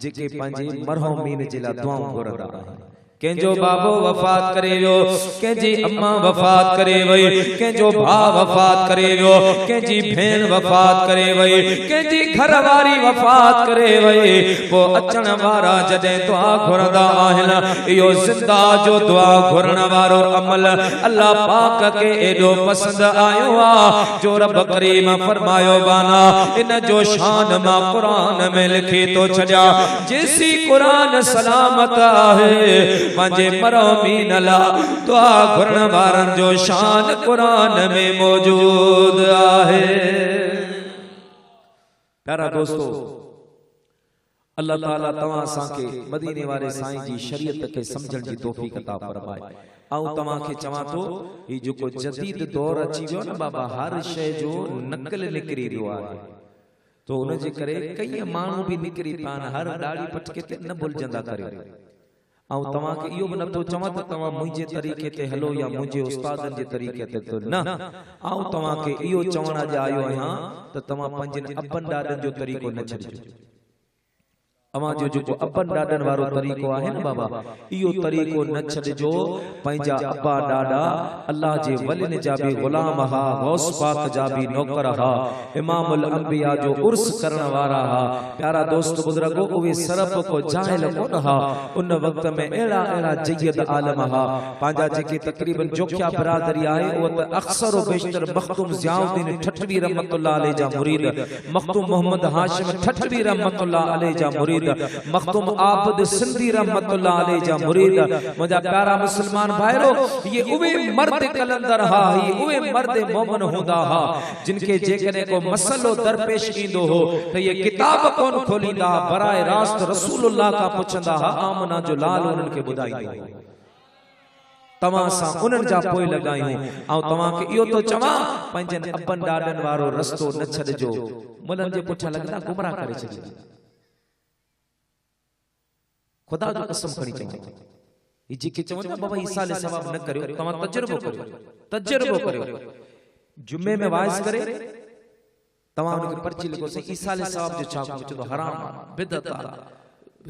Speaker 1: जेके पंहिंजे मरहुमीन जे लाइ दुआऊं घुरंदा आहिनि कंहिंजो बाबो वफ़ात करे वियो कंहिंजी अम्मा वफ़ात करे वई कंहिंजो भाउ वफ़ात करे वियो कंहिंजी भेण वफ़ात करे वई कंहिंजी घरवारी वफ़ात करे वई पोइ अचण वारा जॾहिं दुआ घुरंदा आहिनि इहो ज़िंदा जो दुआ घुरण वारो अमल अल्लाह पाक खे एॾो पसंदि आयो आहे जो रब करीम फरमायो बाना इन जो शान मां क़ुरान में लिखी थो छॾियां जेसी क़ुरान सलामत आहे पंहिंजे मरहुमीन लाइ दुआ घुरण वारनि जो शान क़ुरान में मौजूद आहे प्यारा दोस्तो अल्लाह ताला तव्हां असांखे मदीने वारे साईं जी शरीयत खे समझण जी तौफ़ीक़ अता फरमाए ऐं तव्हांखे चवां थो ही जेको जदीद दौर अची वियो न बाबा हर शइ जो नकल निकिरी वियो आहे तो उन जे करे कई माण्हू बि निकिरी पिया आहिनि हर ॾाढ़ी पटके ते न भुलजंदा करे ऐं तव्हांखे इहो बि नथो चवां त तव्हां मुंहिंजे तरीक़े ते हलो या मुंहिंजे उस्तादनि जे तरीक़े ते तो न ऐं तव्हांखे इहो चवण जे आयो आहियां त तव्हां पंहिंजनि अबनि ॾाॾनि जो तरीक़ो न छॾिजो अवां जो जेको अबनि ॾाॾनि वारो तरीक़ो आहे न बाबा इहो तरीक़ो न छॾिजो पंहिंजा अब्बा ॾाॾा अल्लाह जे वलिन जा बि ग़ुलाम हा गौस पाक जा बि नौकर हा इमामुल अंबिया जो उर्स करण वारा हा प्यारा दोस्त बुज़ुर्गो उहे सरफ को जाहिल कोन हा उन वक़्त में अहिड़ा जय्यद आलम हा पंहिंजा जेके तक़रीबन जोखिया बिरादरी आहे उहा त अक्सर बेशतर मखदूम ज़ियाउद्दीन ठठवी रहमतुल्लाह अलैहि जा मुरीद मखदूम मोहम्मद हाशिम ठठवी रहमतुल्लाह अलैहि जा मुरीद मखदूम आबिद सिंधी रहमतुल्लाह अलैहि जा मुरीद मुझा प्यारा मुसलमान भाइरो ये उवे मर्द कलंदर हा ये उवे मर्द मोमिन हुंदा हा जिनके जेकरे को मसलो दरपेश ईंदो हो त ये किताब कोन खोलींदा बराए रास्त रसूलुल्लाह का पुछंदा हा आमना जो लाल उन्हनि खे ॿुधाईंदो तव्हां सां उन्हनि जा पोइ लॻायूं ऐं तव्हांखे इहो थो चवां पंहिंजनि अबनि ॾाॾनि वारो रस्तो न छॾिजो मुलनि जे पुठियां लॻंदा गुमराह करे छॾिजो खुदा जो कसम खणी चवां ई जेके चवनि था बाबा ईसा ले सवाब न करियो तव्हां तजुर्बो करियो जुमे में वाइस करे तव्हां उनके पर्ची लिखो से ईसा ले सवाब जो छा कुछ तो हराम बिदअत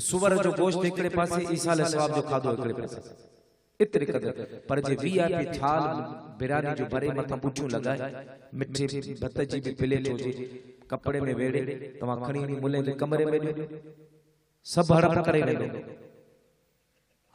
Speaker 1: सुवर जो गोश्त एकड़े पासे ईसा ले सवाब जो खादो एकड़े पासे इतरे कदर पर जे वीआईपी थाल बिरयानी जो भरे मथा पुछू लगाए मिठे भत जी भी प्लेट होजे कपड़े में वेड़े तव्हां खणी मुले के कमरे में सब हड़प करे वेंदो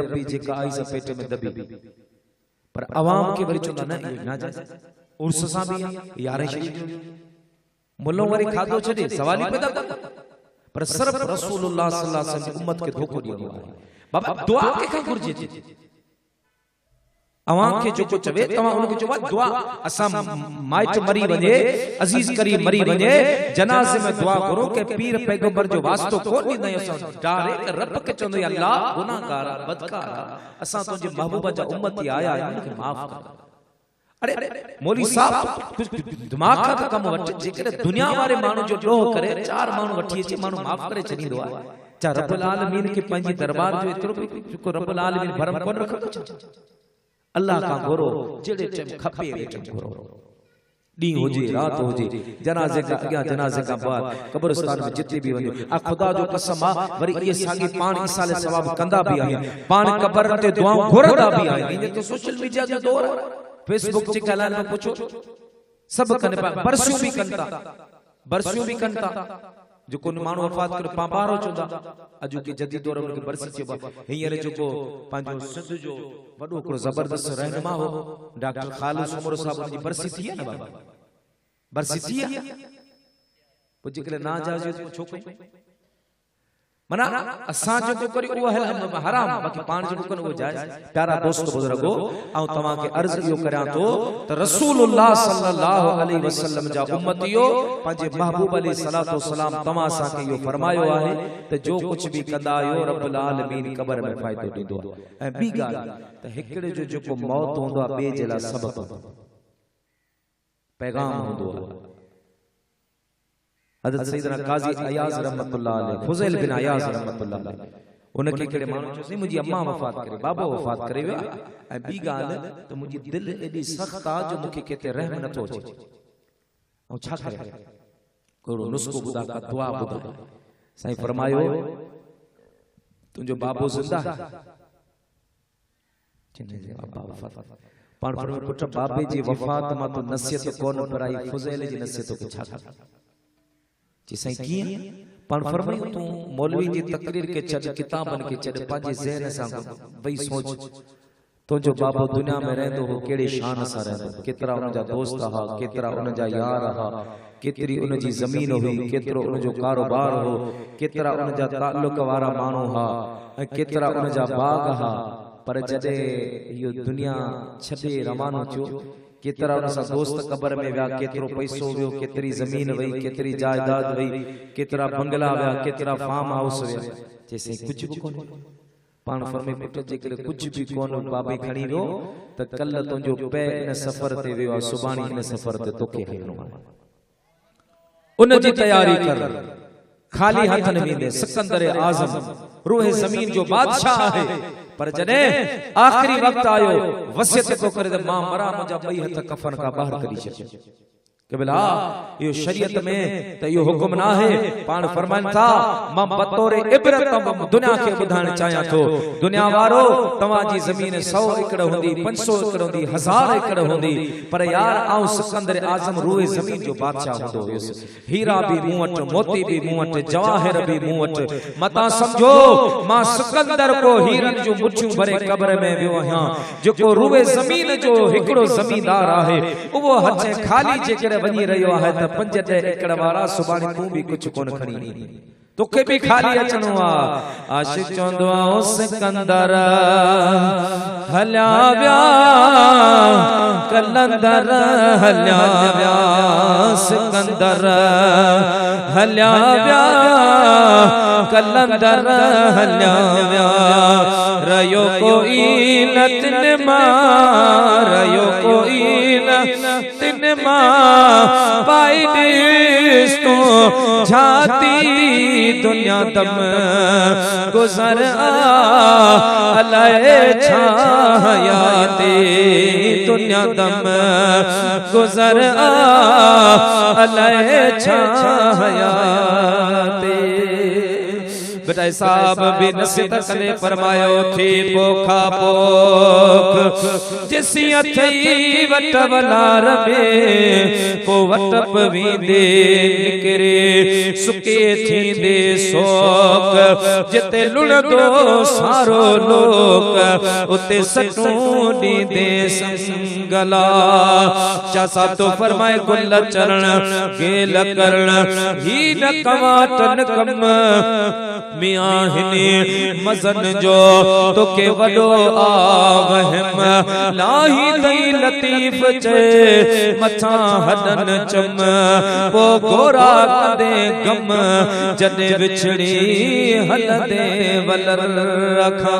Speaker 1: रब्बी जेका आई सा पेट में दबी पर अवाम के वरी चोंदा न ना जाए उर्स सा भी यारे शरीफ मुल्लो वरी खादो छडे सवाल ही पैदा पर सिर्फ रसूलुल्लाह सल्लल्लाहु अलैहि वसल्लम उम्मत के धोखो दियो बाबा दुआ के का गुरजे अवां के जो को चवे तवा उनके जो दुआ असा माइट मरी वने अजीज करीब मरी वने जनाजे में दुआ करो के पीर पैगंबर जो वास्तो कोन दी असा डायरेक्ट रब के चंदो अल्लाह गुनाहगार बदकार असा तो जे महबूबा जा उम्मती आया उनके माफ कर अरे मौलवी साहब कुछ दिमाग का कम वट जेकर दुनिया वाले मानु जो ड्रोह करे चार मानु वठी चे मानु माफ करे चनींदो आ चा रब्बुल आलमीन के पंजी दरबार जो इतरो को रब्बुल आलमीन भरम कोन रखो अल्लाह का घोरो जेड़े टाइम खपे वे टाइम घोरो डी होजे रात होजे जनाजे का अग्या जनाजे का बाद कब्रिस्तान में जिते भी वने आ खुदा जो कसम आ वरी ये सागी पान ईसा ले सवाब कंदा भी आए पान कब्र ते दुआओं घुरदा भी आए ये तो सोशल मीडिया जो दौर फेसबुक जे कलान में पूछो सब कने बरसियों भी कंता जो को मानो वफात कर पापारो चोदा अजो के जदीद दौर में बरसी चबा हियर जो को पांजो सिंध जो वडो को जबरदस्त रहनुमा हो डॉक्टर खालिद उमर साहब जी बरसी थी ना बाबा बरसी थी पुज के ना जाजो छोकई मना असा जो करी वो हराम बाकी पान जो कन वो जायज प्यारा दोस्त बुजुर्गो आ तमा के अर्ज यो करया तो रसूलुल्लाह सल्लल्लाहु अलैहि वसल्लम जा उम्मतियो पंजे महबूब अलैहि सलातो सलाम तमा सा के यो फरमायो आहे ते जो कुछ भी कंदा आयो रब्बुल आलमीन कब्र में फायदो दीदो ए बी गाल ते हिकड़े जो को मौत होंदो आ बे जेला सबक पैगाम होंदो हज़रत सैयदना काजी अयाज रहमतुल्लाह अलैह फुज़ैल बिन अयाज रहमतुल्लाह अलैह उनके केड़े मानु चोसी मुजी अम्मा वफात करे बाबा वफात करे विया ए बी गाल तो मुजी दिल एडी सख्त आ जो मुखे केते रहम न तो अचे औ छा करे कोरो नुस्खो बुदा का दुआ बुदा साईं फरमायो तुजो बाबो जिंदा जिने जे बाबा वफात पाण फरमायो पुट बाबे जी वफात मा तो नसीहत कोन पराई फुज़ैल जी नसीहत को छा जी साईं की पाण फरमायो तू मौलवी जी तकरीर के छड किताबन के छड पाजे ज़हन सा वही सोच तो जो बाबो दुनिया में रहंदो हो केड़े शान सा रहंदो केतरा उन जा दोस्त हा केतरा उन जा यार हा केतरी उन जी जमीन हुई केतरो उन जो कारोबार हो केतरा उन जा ताल्लुक वारा मानू हा केतरा उन जा बाग हा पर जदे यो दुनिया छडे रवानो थियो केतरा उन सा दोस्त कब्र में व्या केतरो पैसो व्यो केतरी जमीन वई केतरी जायदाद वई केतरा बंगला व्या केतरा फार्म हाउस व्या जैसे कुछ भी कोन पाण फरमे पुट जेकर कुछ भी कोन बाबे खणी वियो त कल तुजो पे इन सफर ते वियो सुबाणी इन सफर ते तोखे हलणो उन जी तैयारी कर खाली हाथ न वेंदे सिकंदर आजम रूह जमीन जो बादशाह है पर जने आखिरी वक्त आयो वसियत को करे त मां मरा मुजा बई हथ कफन का बाहर करी छे के बिला यो शरीयत में त यो हुक्म ना है पाण फरमान था मां बतौर इबरत दुनिया के बुधाण चाया तो दुनिया वारो तवा जी जमीन 100 एकड़ होंदी 500 एकड़ होंदी 1000 एकड़ होंदी पर यार आऊं सिकंदर आजम रूह जमीन जो बादशाह होंदो हुयस हीरा भी मूं वट मोती भी मूं वट जवाहिर भी मूं वट मता समझो मां सिकंदर को हीरन जो मुठियूं भरे कब्र में वियो हां जो रूह जमीन जो हिकड़ो जमींदार आहे वो हथ खाली जेकर वनी रहियो है त 5-10 एकड़ वारा सुबाणी तू भी कुछ कोन खणी तोखे भी खाली अचणो आ आशिक चोंदो आ ओ सिकंदर हल्या व्या कलंदर हल्या व्या सिकंदर हल्या व्या कलंदर हल्या व्या रयो कोई नतन मार रयो कोई नतन मां पाई ॾिस तो झाती दुनिया दम गुज़र अलाए छा हयाते दुनिया दम गुज़र अलाए छा हयाते। बेटा साहब भी नसीहत कने फरमायो थी पोखा पोख जिसी अथई वट वलार में पो वटप वींदे निकरे सुके थींदे सोक जिते लुणदो सारो लोक उते सटूं ॾींदे संगला। शाह साहब तो फरमाए गुल चरण गेल करण ही न कमाटन कम मियां हिने मज़न जो तोके वडो आवहम लाही तई लतीफ चे मथा हदन चम पो गोरा कदे गम जने विछड़ी हलदे वलर रखा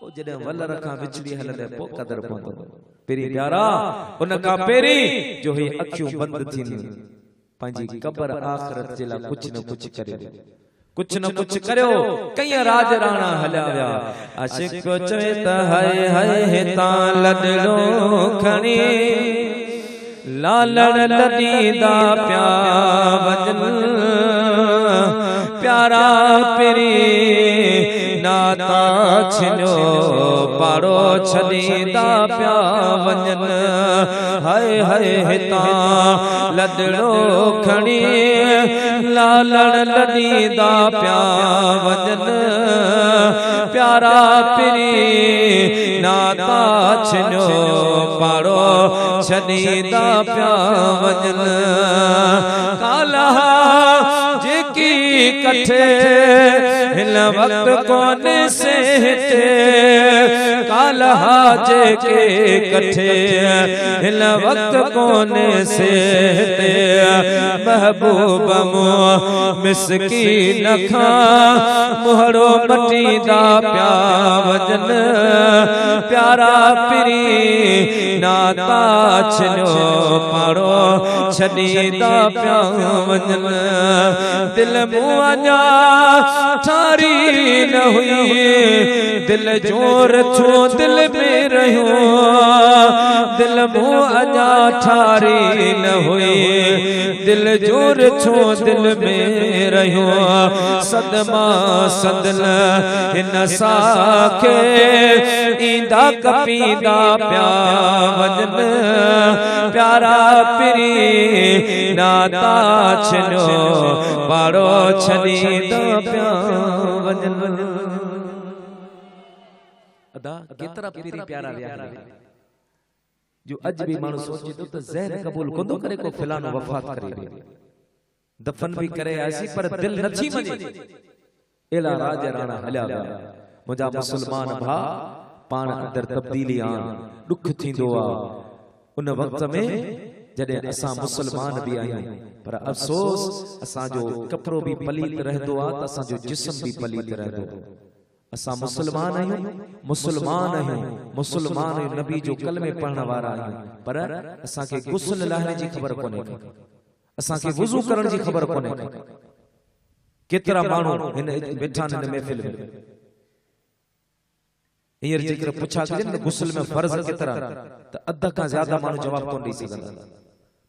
Speaker 1: ओ जने वलर रखा विछड़ी हलदे पो कदर पवंदो पेरी प्यारा उन का पेरी जो ही अखियूं बंद थींदियूं पंहिंजी कबर आखिरत जे लाइ कुछ न कुछ करियो कई राज राणा हलिया विया आशिक चवे त हाय हाय हितां लडड़ो खणी लालण लॾींदा पिया वञन प्यारा पिरी नाता छिनो पाड़ो छॾींदा पिया वञन हाय हाय हितां लडड़ो खणी लालण लॾींदा पिया वञन प्यारा पिरी नाता छिनो पाड़ो छॾींदा पिया वञन काला जेकी कठे हिन वक्त कोने से काला जेके कठे हिन वक्त कोने से महबूब मो मिसकीन खां मुहरो मटींदा पिया वञन प्यारा पिरी नाता छिनो पाड़ो छॾींदा पिया वञन दिल मूं अञा ठारी न हुई दिल जोर छो दिल में रहियो दिल मूं अञा ठारी न हुई दिल जोर छो दिल में रहियो सदमा सदल हिन साखे ईंदा कपींदा पिया वञन प्यारा पिरी नाता छिनो पाड़ो छॾींदा पिया वञन अदा केतरा पिरी प्यारा विया जो अज भी माण्हू सोचे तो ज़हन कबूल कोंदो करे को फलानो वफात करे दफन भी करे आसी पर दिल नथी मने एला राज राणा हलिया विया मुंहिंजा मुसलमान भा पाण अंदर तब्दीली आन दुख थींदो आ उन वक्त में जॾहिं असां मुसलमान भी आहियूं पर अफ़सोस असांजो कपिड़ो भी पलीत रहंदो आ त असांजो जिस्म भी पलीत रहंदो असां मुसलमान आहियूं मुसलमान नबी जो कलमे पढ़ण वारा आहियूं पर असांखे गुस्ल लाहिण जी ख़बर कोन्हे असांखे वुज़ू करण जी ख़बर कोन्हे केतिरा माण्हू हिन वेठा हिन महफ़िल में हींअर जेकर पुछा कजे न गुस्ल में फर्ज़ केतिरा त अध खां ज्यादा माण्हू जवाब कोन ॾेई सघंदा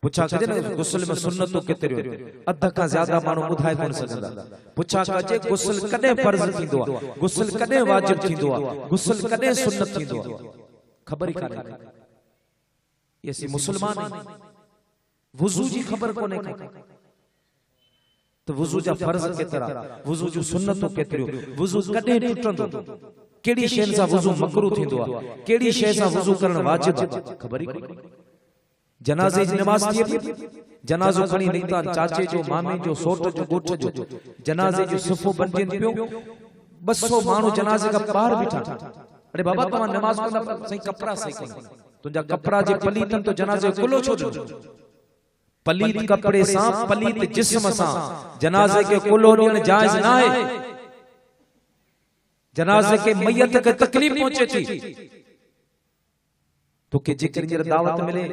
Speaker 1: पुछा कजे न गुस्ल में सुन्नतूं केतिरियूं अध खां ज्यादा माण्हू ॿुधाए कोन सघंदा पुछा कजे गुस्ल कॾहिं फर्ज़ थींदो आहे गुस्ल कॾहिं वाजिब थींदो आहे गुस्ल कॾहिं सुन्नत थींदो आहे ख़बर ई कान्हे ये सी मुसलमान वुज़ू जी ख़बर कोन्हे तो वुज़ू जा फर्ज़ केतिरा वुज़ू जूं सुन्नतूं केतिरियूं वुज़ू कॾहिं टुटंदो केड़ी शइ सां वुज़ू मकरूह थींदो आहे केड़ी शइ सां वुज़ू करण वाजिब ख़बर ई कोन्हे जनाज़े जी नमाज़ थी जनाज़ो खणी निकिता चाचे जो मामे जो सोट जो गोठ जो जनाज़े जो सुफ़ो बंदियन पियो 200 माण्हू जनाज़े का ॿाहिरि बीठा अरे बाबा तव्हां नमाज़ कोन सही कपड़ा सही कोन तुंहिंजा कपड़ा जे पलीतन तो जनाज़े खुलो छो ॾिनो पलीत कपड़े सां पलीत जिस्म सां जनाज़े के खुलो ॾियण जाइज़ न आहे जनाज़े के मैयत के तकलीफ पहुंचे थी तो के जिक्र जर दावत मिले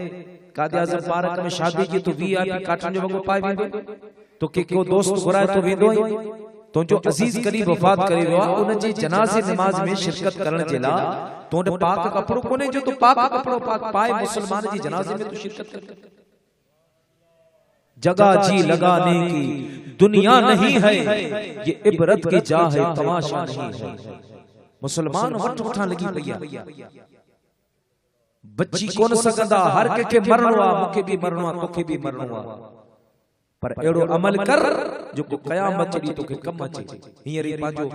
Speaker 1: कादे आज़म पार्क में शादी की तो वीआईपी काटन जो वगो पाए वेंदो तो के को दोस्त घुराए तो वेंदो तो जो अजीज करीब वफात करे वियो उन जी जनाज़े नमाज में शिरकत करण जे ला तो पाक कपड़ो कोने जो तो पाक कपड़ो पाक पाए मुसलमान जी जनाज़े में तो शिरकत कर। जगह जी लगाने की दुनिया नहीं है, ये इबरत की जा है, तमाशा नहीं है। मुसलमान वट वठा लगी पया बच्ची कोन सकंदा हर के मरणो आ, मुके भी मरणो आ, तोखे भी मरणो आ, पर एड़ो अमल कर जो को कयामत दी तोखे कम अचे। हियर पांजो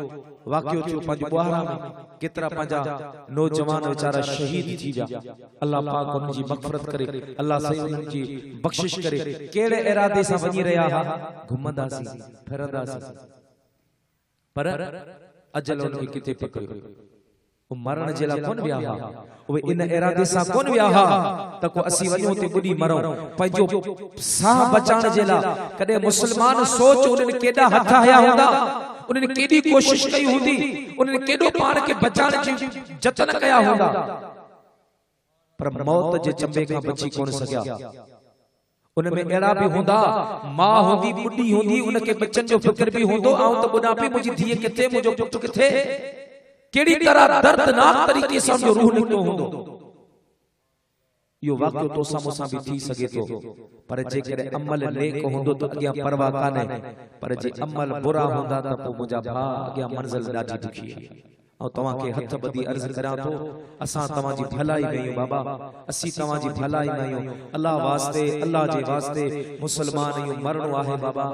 Speaker 1: वाक्यो थियो पांजो बुहारा में केतरा पांजा नौजवान बेचारा शहीद थी जा। अल्लाह पाक उनजी मगफरत करे, अल्लाह सही उनजी बख्शिश करे। केड़े इरादे सा वनी रहा हा घुमंदासी फिरंदासी पर अजल उनके किथे पकड़ियो ओ मरण जेला कोन विया हा ओए इन इरादे सा कोन विया हा त को असी वणो ते बुडी मरो पंजो साह बचाण जेला। कदे मुसलमान सोच उन केडा हथ आया हुंदा, उन केडी कोशिश कई हुंदी, उन केडो पाण के बचाण जी जतन कया हुंदा, पर मौत जे चंबे का बची कोन सकिया। उनमें एड़ा भी हुंदा, मां हुंदी बुडी हुंदी, उनके बच्चन जो फिक्र भी हुंदो आऊं त बुढ़ापे मुजी धीए किथे मुजो पुट किथे केड़ी तरह दर्दनाक तरीके से जो रूह निकतो हुंदो। यो वाक्य तो सामोसा भी थी सके तो, पर जे करे अमल नेक हुंदो तो अगिया परवाह काने, पर जे अमल बुरा हुंदा त पो मुजा भा अगिया मंजिल ॾाढी दुखी है। और तवा के हथ बदी अर्ज करा तो असा तवा जी भलाई में बाबा, असी तवा जी भलाई में अल्लाह वास्ते, अल्लाह जे वास्ते मुसलमान यो मरणो आहे बाबा।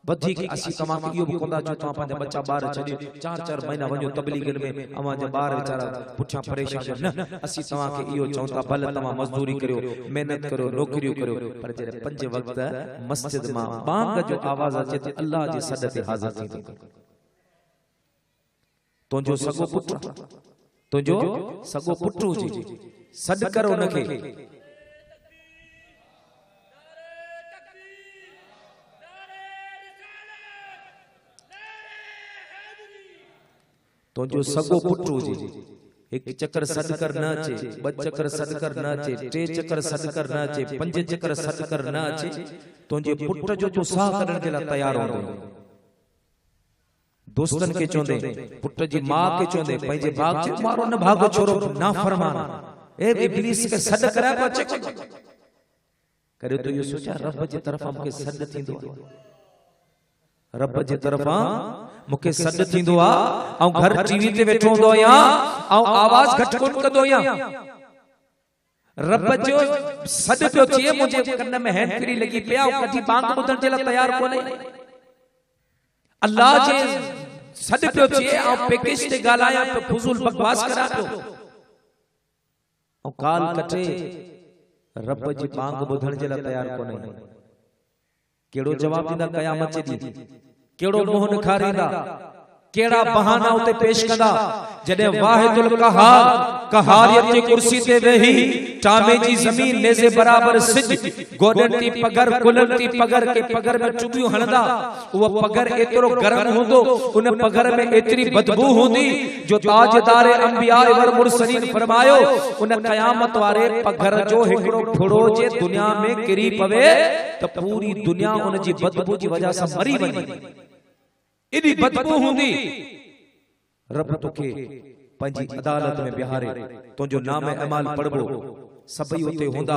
Speaker 1: बधी के असी तमा के यो भी कोंदा जो तवा पंहिंजा बच्चा बार छॾे 4-4 महीना वञो तबलीग में अवा जे बार बेचारा पुठिया परेशान न। असी तवा के इयो चौथा भल तमा मजदूरी करियो, मेहनत करियो, नौकरियो करियो, पर जरे 5 वक्त मस्जिद मां बांग जो आवाज अचे त अल्लाह जे सद ते हाजिर थी तो तुंहिंजो सगो पुटु, तुंहिंजो सगो पुटु हुजे सॾु कर उनखे। तुंहिंजो सगो पुटु हुजे, एक चक्कर सॾु कर न अचे, 2 चक्कर सॾु कर न अचे, 3 चक्कर सॾु कर न अचे, 5 चक्कर सॾु कर न अचे, तुंहिंजे पुट जो तूं साह करण जे लाइ तयार हूंदो। दोस्तन के चोंदे, पुट जी मां के चोंदे, पंहिंजे भाग चे मारो न भागो छोरो नाफरमान ए इब्लीस के सॾ करा को अचे करे तो यो सोचा रब जे तरफा मूंखे सॾ थींदो, रब जे तरफा मूंखे सॾ थींदो आ। ऐं घर टीवी ते वेठो हूंदो आहियां ऐं आवाज घट कोन कंदो आहियां, रब जो सॾ पियो थिए मुंहिंजे कन में हैंड फ्री लगी पिया, कढी बांग ॿुधण जे लाइ तयार कोन्हे। अल्लाह जे सॾ पियो थिए ऐं पैकेज ते ॻाल्हायां पियो, फुज़ूल बकवास करा पियो ऐं काल कटे रब जी बांग ॿुधण जे लाइ तयार कोन्हे। केड़ो जवाब ॾींदा क़यामत जे ॾींहुं, केड़ो मुंह निखारींदा, केड़ा बहाना उते पेश कंदा जडे वाहिदुल कहार कहारियत जी कुर्सी ते वेही टामे जी जमीन नेज़े बराबर सिज गोडन ती पगर कुलन ती पगर के पगर में चुबियो हणदा। वो पगर एतरो गरम होंदो, उन पगर में एतरी बदबू होंदी जो ताजदार अंबिया वर मुरसलीन फरमायो उन कयामत वारे पगर जो हिकड़ो फुड़ो जे दुनिया में किरी पवे तो पूरी दुनिया उन जी बदबू जी वजह से मरी वनी। इदी बदबू हुंदी, रब तोखे पंहिंजी अदालत में बिहारे, तुंहिंजो नाम अमाल पढ़बो सभई उते हुंदा।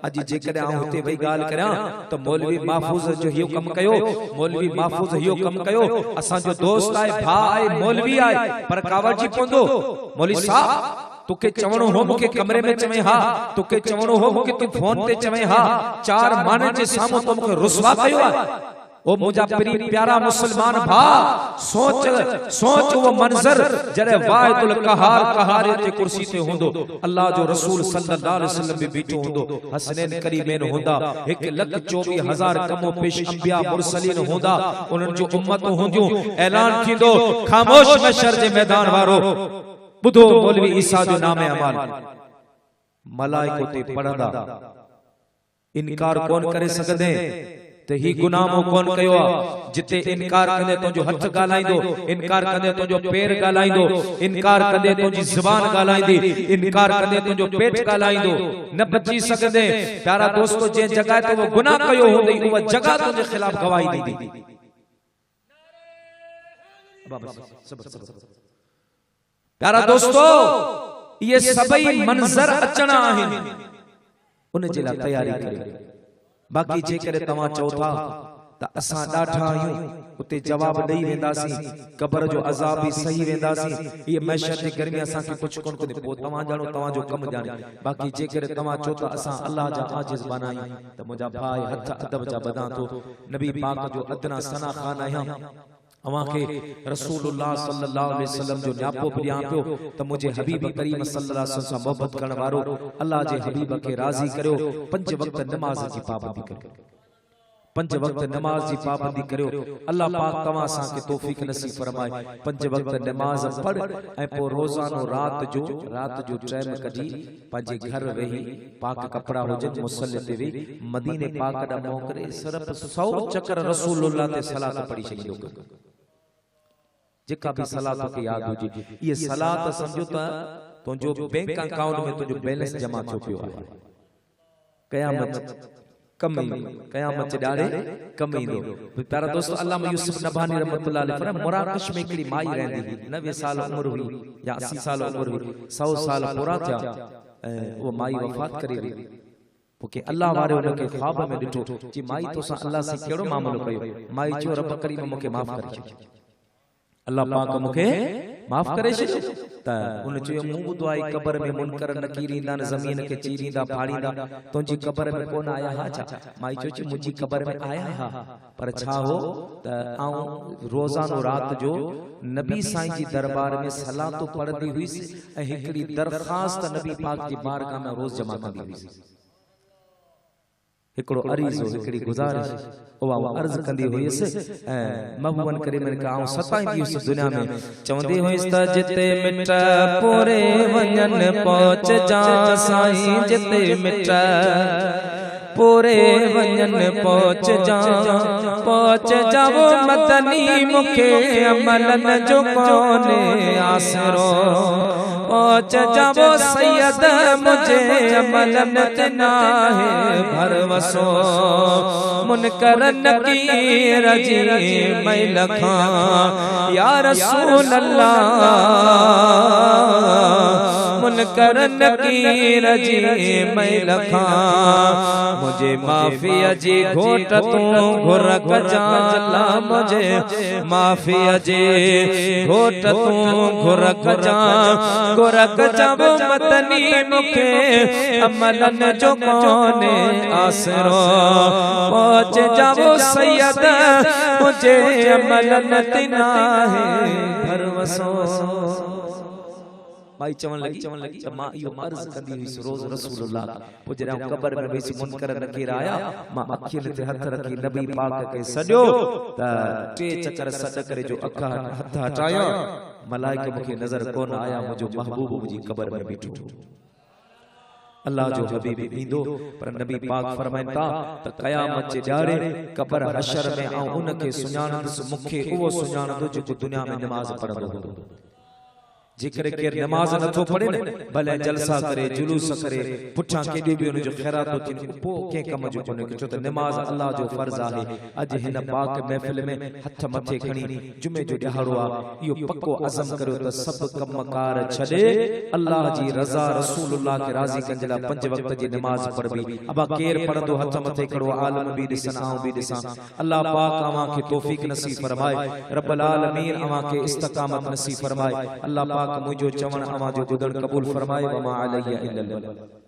Speaker 1: अज जेकॾहिं आऊं हिते वेही ॻाल्हि करियां त मौलवी महफूज़ जो इहो कमु कयो, मौलवी महफूज़ इहो कमु कयो, असांजो दोस्त आहे, भाउ आहे, मौलवी आहे, पर कावड़जी पवंदो मौलवी साहब तोखे चवणो हो मूंखे कमरे में चवे हा, तोखे चवणो हो मूंखे तूं फोन ते चवे हा, 4 माण्हुनि जे साम्हूं तो मूंखे रुसवा कयो आहे। ओ मुझा प्यारा मुसलमान भा सोच सोच वो मंजर जरे वाहिदुल कहार कहारियत जी कुर्सी ते हुंदो, अल्लाह जो रसूल सल्लल्लाहु अलैहि वसल्लम भी बीठो हुंदो, हसनैन करीमैन हुंदा, 1,24,000 कमो पेश अंबिया मुरसलीन हुंदा, उन्हनि जो उम्मत हुंदियूं। ऐलान थींदो खामोश महशर जे मैदान वारो बुधो मौलवी ईसा जो नाम अमाल मलाइको ते पढ़ंदा, इनकार कोन करे सकदे त ही गुनाह मो कोन कयो आ जिते इनकार कंदे तुंहिंजो हथ ॻाल्हाईंदो, इनकार कंदे तुंहिंजो पेर ॻाल्हाईंदो, इनकार कंदे तुंहिंजी ज़ुबान ॻाल्हाईंदी, इनकार कंदे तुंहिंजो पेट ॻाल्हाईंदो, न बची सघंदे। प्यारा दोस्तो, जंहिं जॻह ते वो गुनाह कयो हूंदई उहा जॻह तुंहिंजे ख़िलाफ़ गवाही ॾींदी। प्यारा दोस्तो, ये सभई मंज़र अचणा आहिनि, उन जे लाइ तयारी करियो। बाक़ी जेकर तव्हां चओ था त असां ॾाढा आहियूं, उते जवाब ॾेई वेंदासीं, क़ब्र जो अज़ाब बि सही वेंदासीं, ये मैशर जी गर्मी असांखे कुझु कोन कंदी, पोइ तव्हां ॼाणो तव्हांजो कमु ॼाणे। बाक़ी जेकर तव्हां चओ था असां अल्लाह जा आजिज़ बना आहियूं, त मुंहिंजा भाई हथ अदब जा बधां थो, नबी पाक जो अदना सना ख़ान आहियां। अवांखे रसूलुल्लाह सल्लल्लाहु अलैहि वसल्लम जो न्यापो ॾियां पियो त मुंहिंजे हबीब करीम सल्लल्लाहु अलैहि वसल्लम सां मोहबत करण वारो अल्लाह जे हबीब खे राज़ी करियो। 5 वक्त नमाज जी पाबंदी करियो, 5 वक्त नमाज जी पाबंदी करियो। अल्लाह पाक तव्हां असांखे तौफीक नसीब फरमाए। 5 वक्त नमाज पढ़ ऐं पोइ रोज़ानो रात जो टाइम कढी पंहिंजे घर वेही, पाक कपड़ा हुजनि, मुसल्ले ते वेही मदीने पाक ॾांहुं मुंहुं करे सिर्फ़ 100 चकर रसूलुल्लाह ते सलात पढ़ी छॾींदो। जेका भी सलात के याद हुजे, ये सलात समझो त तुंहिंजो बैंक अकाउंट में तुंहिंजो बैलेंस जमा थो पियो आहे। क़यामत कम ईंदो, क़यामत जे ॾाढे कम ईंदो। प्यारा दोस्त, अल्लामा यूसुफ नबानी रहमतुल्लाह अलैह फरमाया, मराकश में हिकिड़ी माई रहंदी हुई, 90 साल उम्र हुई या 80 साल उम्र हुई, 100 साल पूरा थिया ऐं उहा माई वफ़ात करे वई। पोइ अल्लाह वारे उनखे ख्वाब में ॾिठो कि माई तोसां अल्लाह सां कहिड़ो मामलो कयो? माई चयो, रब करीम मूंखे माफ़ करे छॾ, अल्लाह पाक मूंखे माफ़ करे छॾियो। त उन चयो, मूं ॿुधो आहे क़ब्र में मुनकर नकीर ईंदा, ज़मीन खे चीरींदा फाड़ींदा, तुंहिंजी क़ब्र में कोन आया हा छा? माई चयो, मुंहिंजी क़ब्र में आया हा, पर छा हो त आऊं रोज़ानो रात जो नबी साईं जी दरबार में सलातो पढ़ंदी हुईसि ऐं हिकिड़ी दरख़्वास्त नबी पाक जी बारगाह में रोज़ जमा कंदी हुईसि। हिकिड़ो अरीज़ो, हिकिड़ी गुज़ारिश उहा अर्ज़ कंदी हुयसि ऐं महबूबन करीम का आऊं सताईंदी हुयसि दुनिया में, चवंदी हुयसि त जिते मिट पोरे वञनि पहुच जा साईं, जिते मिट पोरे वञनि पहुच जाओ मदनी, मूंखे अमलन जो कोने आसरो, पहुच जाओ सैयद मुझे अमलन ते नाहे भरवसो, मुनकर नकीर जी मैं लखां या रसूल अल्लाह, मुनकर नकीर जी मैं लखां, मुझे माफिया जी घोट तूं घुरक जाला, मुझे माफिया जी घोट तूं घुरक जा, घुरक जब मदनी मूंखे अमलन जो कोने आसरो, पहुच जाओ सैयद मुझे अमलन ते नाहे भरवसो। माई चवण लगी त मां इहो अर्ज़ कंदी हुई रोज़ रसूलुल्लाह। पोइ जॾहिं क़ब्र में वेसी मुनकर नकीर आया, मां अखियुनि ते हथ रखी नबी पाक खे सॼो त 3 चकर सॾ करे जो हथ हटाया, मलाइका मूंखे नज़र कोन आया, मुंहिंजो महबूब मुंहिंजी क़ब्र में बीठो। अल्लाह जो हबीब ईंदो, पर नबी पाक फरमाइनि था त क़यामत जे ॾियारे क़ब्र हशर में आऊं उनखे सुञाणंदुसि, मूंखे उहो सुञाणंदो जेको दुनिया में नमाज़ पढ़ंदो हूंदो। जेकर केर नमाज नथो पढ़े न, भले जलसा करे, जुलूस करे, पुठा केॾे बि उनजो ख़ैरात थो थिए, पोइ कंहिं कम जो कोन्हे, छो त नमाज अल्लाह जो फर्ज़ आहे। अॼु हिन पाक महफ़िल में हथ मथे खणी जुमे जो ॾिहाड़ो आहे, इहो पको अज़म करियो त सभु कमकार छॾे अल्लाह जी रज़ा रसूलुल्लाह खे राज़ी करण जे लाइ 5 वक्त जी नमाज पढ़बी। अबा केर पढ़ंदो हथ मथे खड़ो, आलम बि ॾिसनि आऊं बि ॾिसां। अल्लाह पाक अवां खे तौफ़ीक नसीब फरमाए, रब्बुल आलमीन अवां खे इस्तिक़ामत नसीब फरमाए। अल्लाह पाक मुझो चवण अवां जो ॿुधण क़बूल फरमाए। वमा अलैया इल्लल बलाग।